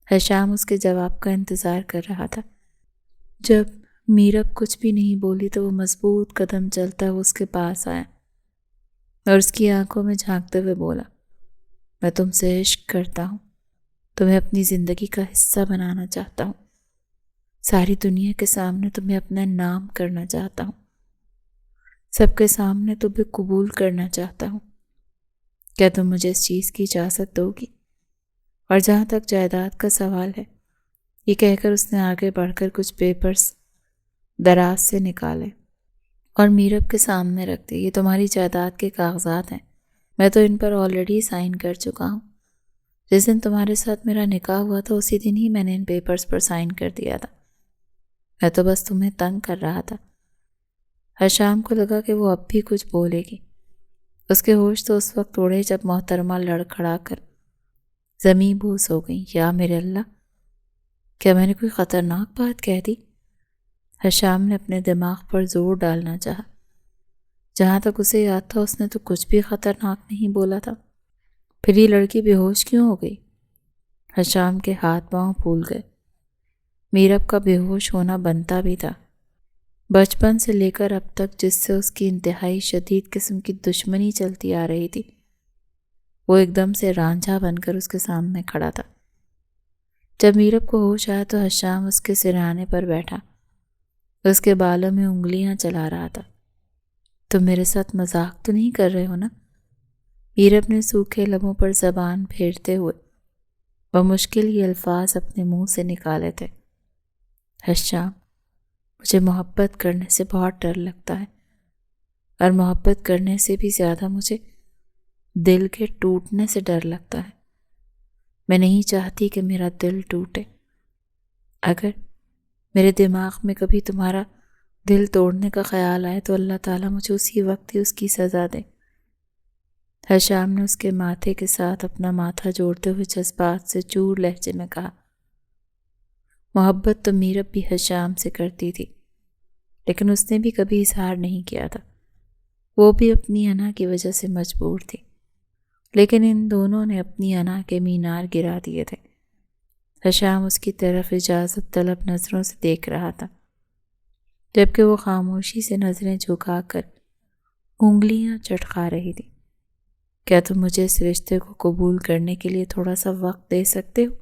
[SPEAKER 1] حشام اس کے جواب کا انتظار کر رہا تھا۔ جب میرب کچھ بھی نہیں بولی تو وہ مضبوط قدم چلتا وہ اس کے پاس آیا اور اس کی آنکھوں میں جھانکتے ہوئے بولا، میں تم سے عشق کرتا ہوں، تمہیں اپنی زندگی کا حصہ بنانا چاہتا ہوں، ساری دنیا کے سامنے تمہیں اپنا نام کرنا چاہتا ہوں، سب کے سامنے تمہیں قبول کرنا چاہتا ہوں۔ کیا تم مجھے اس چیز کی اجازت دو گی؟ اور جہاں تک جائیداد کا سوال ہے، یہ کہہ کر اس نے آگے بڑھ کر کچھ پیپرز دراز سے نکالے اور میرب کے سامنے رکھ دی۔ یہ تمہاری جائیداد کے کاغذات ہیں، میں تو ان پر آلریڈی سائن کر چکا ہوں۔ جس دن تمہارے ساتھ میرا نکاح ہوا تھا اسی دن ہی میں نے ان پیپرز پر سائن کر دیا تھا۔ میں تو بس تمہیں تنگ کر رہا تھا۔ حشام کو لگا کہ وہ اب بھی کچھ بولے گی۔ اس کے ہوش تو اس وقت اڑے جب محترمہ لڑکھڑا کر زمیں بوس ہو گئی۔ یا میرے اللہ، کیا میں نے کوئی خطرناک بات کہہ دی؟ حشام نے اپنے دماغ پر زور ڈالنا چاہا۔ جہاں تک اسے یاد تھا اس نے تو کچھ بھی خطرناک نہیں بولا تھا۔ پھر یہ لڑکی بے ہوش کیوں ہو گئی؟ حشام کے ہاتھ پاؤں پھول گئے۔ میرب کا بے ہوش ہونا بنتا بھی تھا۔ بچپن سے لے کر اب تک جس سے اس کی انتہائی شدید قسم کی دشمنی چلتی آ رہی تھی، وہ ایک دم سے رانجھا بن کر اس کے سامنے کھڑا تھا۔ جب میرب کو ہوش آیا تو حشام اس کے سرہانے پر بیٹھا، اس کے بالوں میں انگلیاں چلا رہا تھا۔ تم میرے ساتھ مذاق تو نہیں کر رہے ہو نا؟ میرب نے سوکھے لبوں پر زبان پھیرتے ہوئے بمشکل یہ الفاظ اپنے منہ سے نکالے تھے۔ حشام، مجھے محبت کرنے سے بہت ڈر لگتا ہے، اور محبت کرنے سے بھی زیادہ مجھے دل کے ٹوٹنے سے ڈر لگتا ہے۔ میں نہیں چاہتی کہ میرا دل ٹوٹے۔ اگر میرے دماغ میں کبھی تمہارا دل توڑنے کا خیال آئے تو اللہ تعالیٰ مجھے اسی وقت ہی اس کی سزا دے۔ حشام نے اس کے ماتھے کے ساتھ اپنا ماتھا جوڑتے ہوئے جذبات سے چور لہجے میں کہا۔ محبت تو میرب بھی حشام سے کرتی تھی، لیکن اس نے بھی کبھی اظہار نہیں کیا تھا۔ وہ بھی اپنی انا کی وجہ سے مجبور تھی، لیکن ان دونوں نے اپنی انا کے مینار گرا دیے تھے۔ حشام اس کی طرف اجازت طلب نظروں سے دیکھ رہا تھا، جبکہ وہ خاموشی سے نظریں جھکا کر انگلیاں چٹکا رہی تھی۔ کیا تم مجھے اس رشتے کو قبول کرنے کے لیے تھوڑا سا وقت دے سکتے ہو؟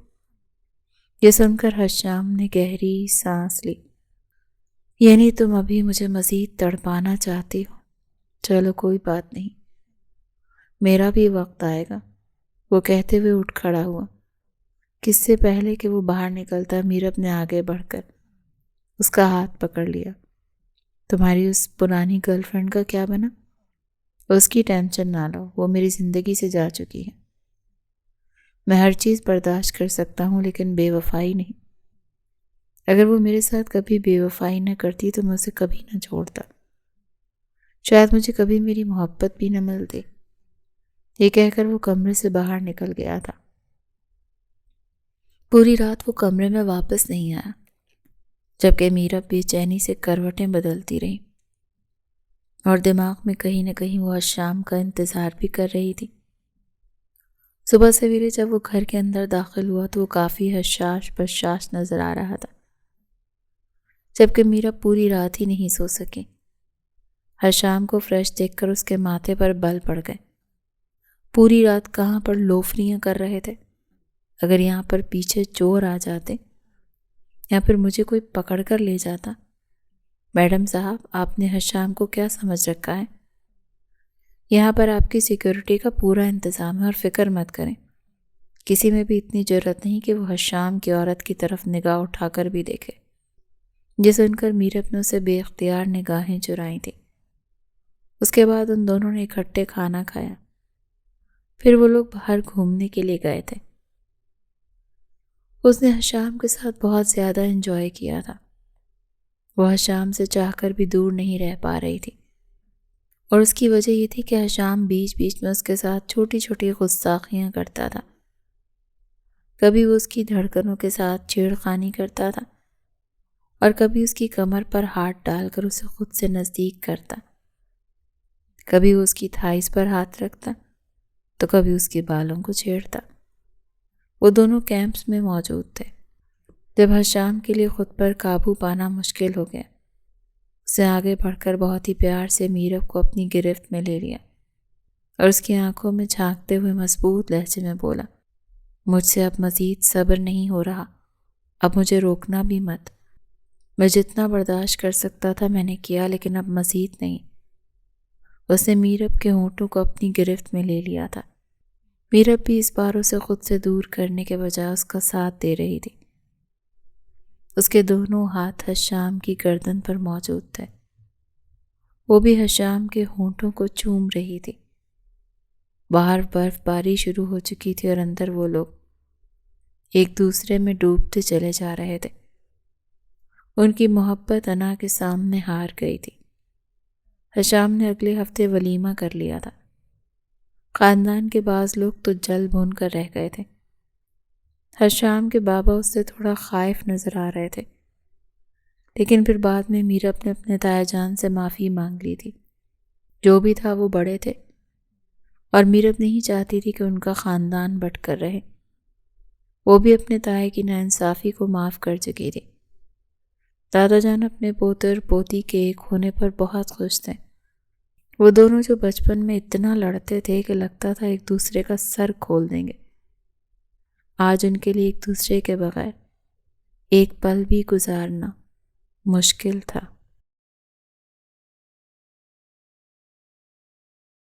[SPEAKER 1] یہ سن کر حشام نے گہری سانس لی۔ یعنی تم ابھی مجھے مزید تڑپانا چاہتی ہو؟ چلو کوئی بات نہیں، میرا بھی وقت آئے گا، وہ کہتے ہوئے اٹھ کھڑا ہوا۔ کس سے پہلے کہ وہ باہر نکلتا میرب نے آگے بڑھ کر اس کا ہاتھ پکڑ لیا۔ تمہاری اس پرانی گرل فرینڈ کا کیا بنا؟ اس کی ٹینشن نہ لو، وہ میری زندگی سے جا چکی ہے۔ میں ہر چیز برداشت کر سکتا ہوں لیکن بے وفائی نہیں۔ اگر وہ میرے ساتھ کبھی بے وفائی نہ کرتی تو میں اسے کبھی نہ چھوڑتا، شاید مجھے کبھی میری محبت بھی نہ ملتی۔ یہ کہہ کر وہ کمرے سے باہر نکل گیا تھا۔ پوری رات وہ کمرے میں واپس نہیں آیا، جبکہ میرا بے چینی سے کروٹیں بدلتی رہی اور دماغ میں کہیں نہ کہیں وہ شام کا انتظار بھی کر رہی تھی۔ صبح سویرے جب وہ گھر کے اندر داخل ہوا تو وہ کافی حساس بشاش نظر آ رہا تھا، جبکہ میرا پوری رات ہی نہیں سو سکی۔ ہر شام کو فریش دیکھ کر اس کے ماتھے پر بل پڑ گئے۔ پوری رات کہاں پر لوفریاں کر رہے تھے۔ اگر یہاں پر پیچھے چور آ جاتے یا پھر مجھے کوئی پکڑ کر لے جاتا۔ میڈم صاحب، آپ نے ہر شام کو کیا سمجھ رکھا ہے؟ یہاں پر آپ کی سیکیورٹی کا پورا انتظام ہے اور فکر مت کریں۔ کسی میں بھی اتنی جرأت نہیں کہ وہ حشام کی عورت کی طرف نگاہ اٹھا کر بھی دیکھے۔ یہ سن کر میرب نے اسے بے اختیار نگاہیں چرائی تھی۔ اس کے بعد ان دونوں نے اکٹھے کھانا کھایا، پھر وہ لوگ باہر گھومنے کے لیے گئے تھے۔ اس نے حشام کے ساتھ بہت زیادہ انجوائے کیا تھا۔ وہ حشام سے چاہ کر بھی دور نہیں رہ پا رہی تھی، اور اس کی وجہ یہ تھی کہ حشام بیچ بیچ میں اس کے ساتھ چھوٹی چھوٹی گستاخیاں کرتا تھا۔ کبھی وہ اس کی دھڑکنوں کے ساتھ چھیڑ خانی کرتا تھا اور کبھی اس کی کمر پر ہاتھ ڈال کر اسے خود سے نزدیک کرتا۔ کبھی وہ اس کی تھائیز پر ہاتھ رکھتا تو کبھی اس کے بالوں کو چھیڑتا۔ وہ دونوں کیمپس میں موجود تھے۔ جب حشام کے لیے خود پر قابو پانا مشکل ہو گیا، اسے آگے بڑھ کر بہت ہی پیار سے میرب کو اپنی گرفت میں لے لیا اور اس کی آنکھوں میں جھانکتے ہوئے مضبوط لہجے میں بولا، مجھ سے اب مزید صبر نہیں ہو رہا، اب مجھے روکنا بھی مت۔ میں جتنا برداشت کر سکتا تھا میں نے کیا، لیکن اب مزید نہیں۔ اس نے میرب کے ہونٹوں کو اپنی گرفت میں لے لیا تھا۔ میرب بھی اس بار اسے خود سے دور کرنے کے بجائے اس کا ساتھ دے رہی تھی۔ اس کے دونوں ہاتھ حشام کی گردن پر موجود تھے۔ وہ بھی حشام کے ہونٹوں کو چوم رہی تھی۔ باہر برف باری شروع ہو چکی تھی اور اندر وہ لوگ ایک دوسرے میں ڈوبتے چلے جا رہے تھے۔ ان کی محبت انا کے سامنے ہار گئی تھی۔ حشام نے اگلے ہفتے ولیمہ کر لیا تھا۔ خاندان کے بعض لوگ تو جل بھون کر رہ گئے تھے۔ حشام کے بابا اس سے تھوڑا خائف نظر آ رہے تھے، لیکن پھر بعد میں میرب نے اپنے تایا جان سے معافی مانگ لی تھی۔ جو بھی تھا وہ بڑے تھے اور میرب نہیں چاہتی تھی کہ ان کا خاندان بٹ کر رہے۔ وہ بھی اپنے تائے کی ناانصافی کو معاف کر چکی تھی۔ دادا جان اپنے پوتر پوتی کے ایک ہونے پر بہت خوش تھے۔ وہ دونوں جو بچپن میں اتنا لڑتے تھے کہ لگتا تھا ایک دوسرے کا سر کھول دیں گے، آج ان کے لیے ایک دوسرے کے بغیر ایک پل بھی گزارنا مشکل تھا۔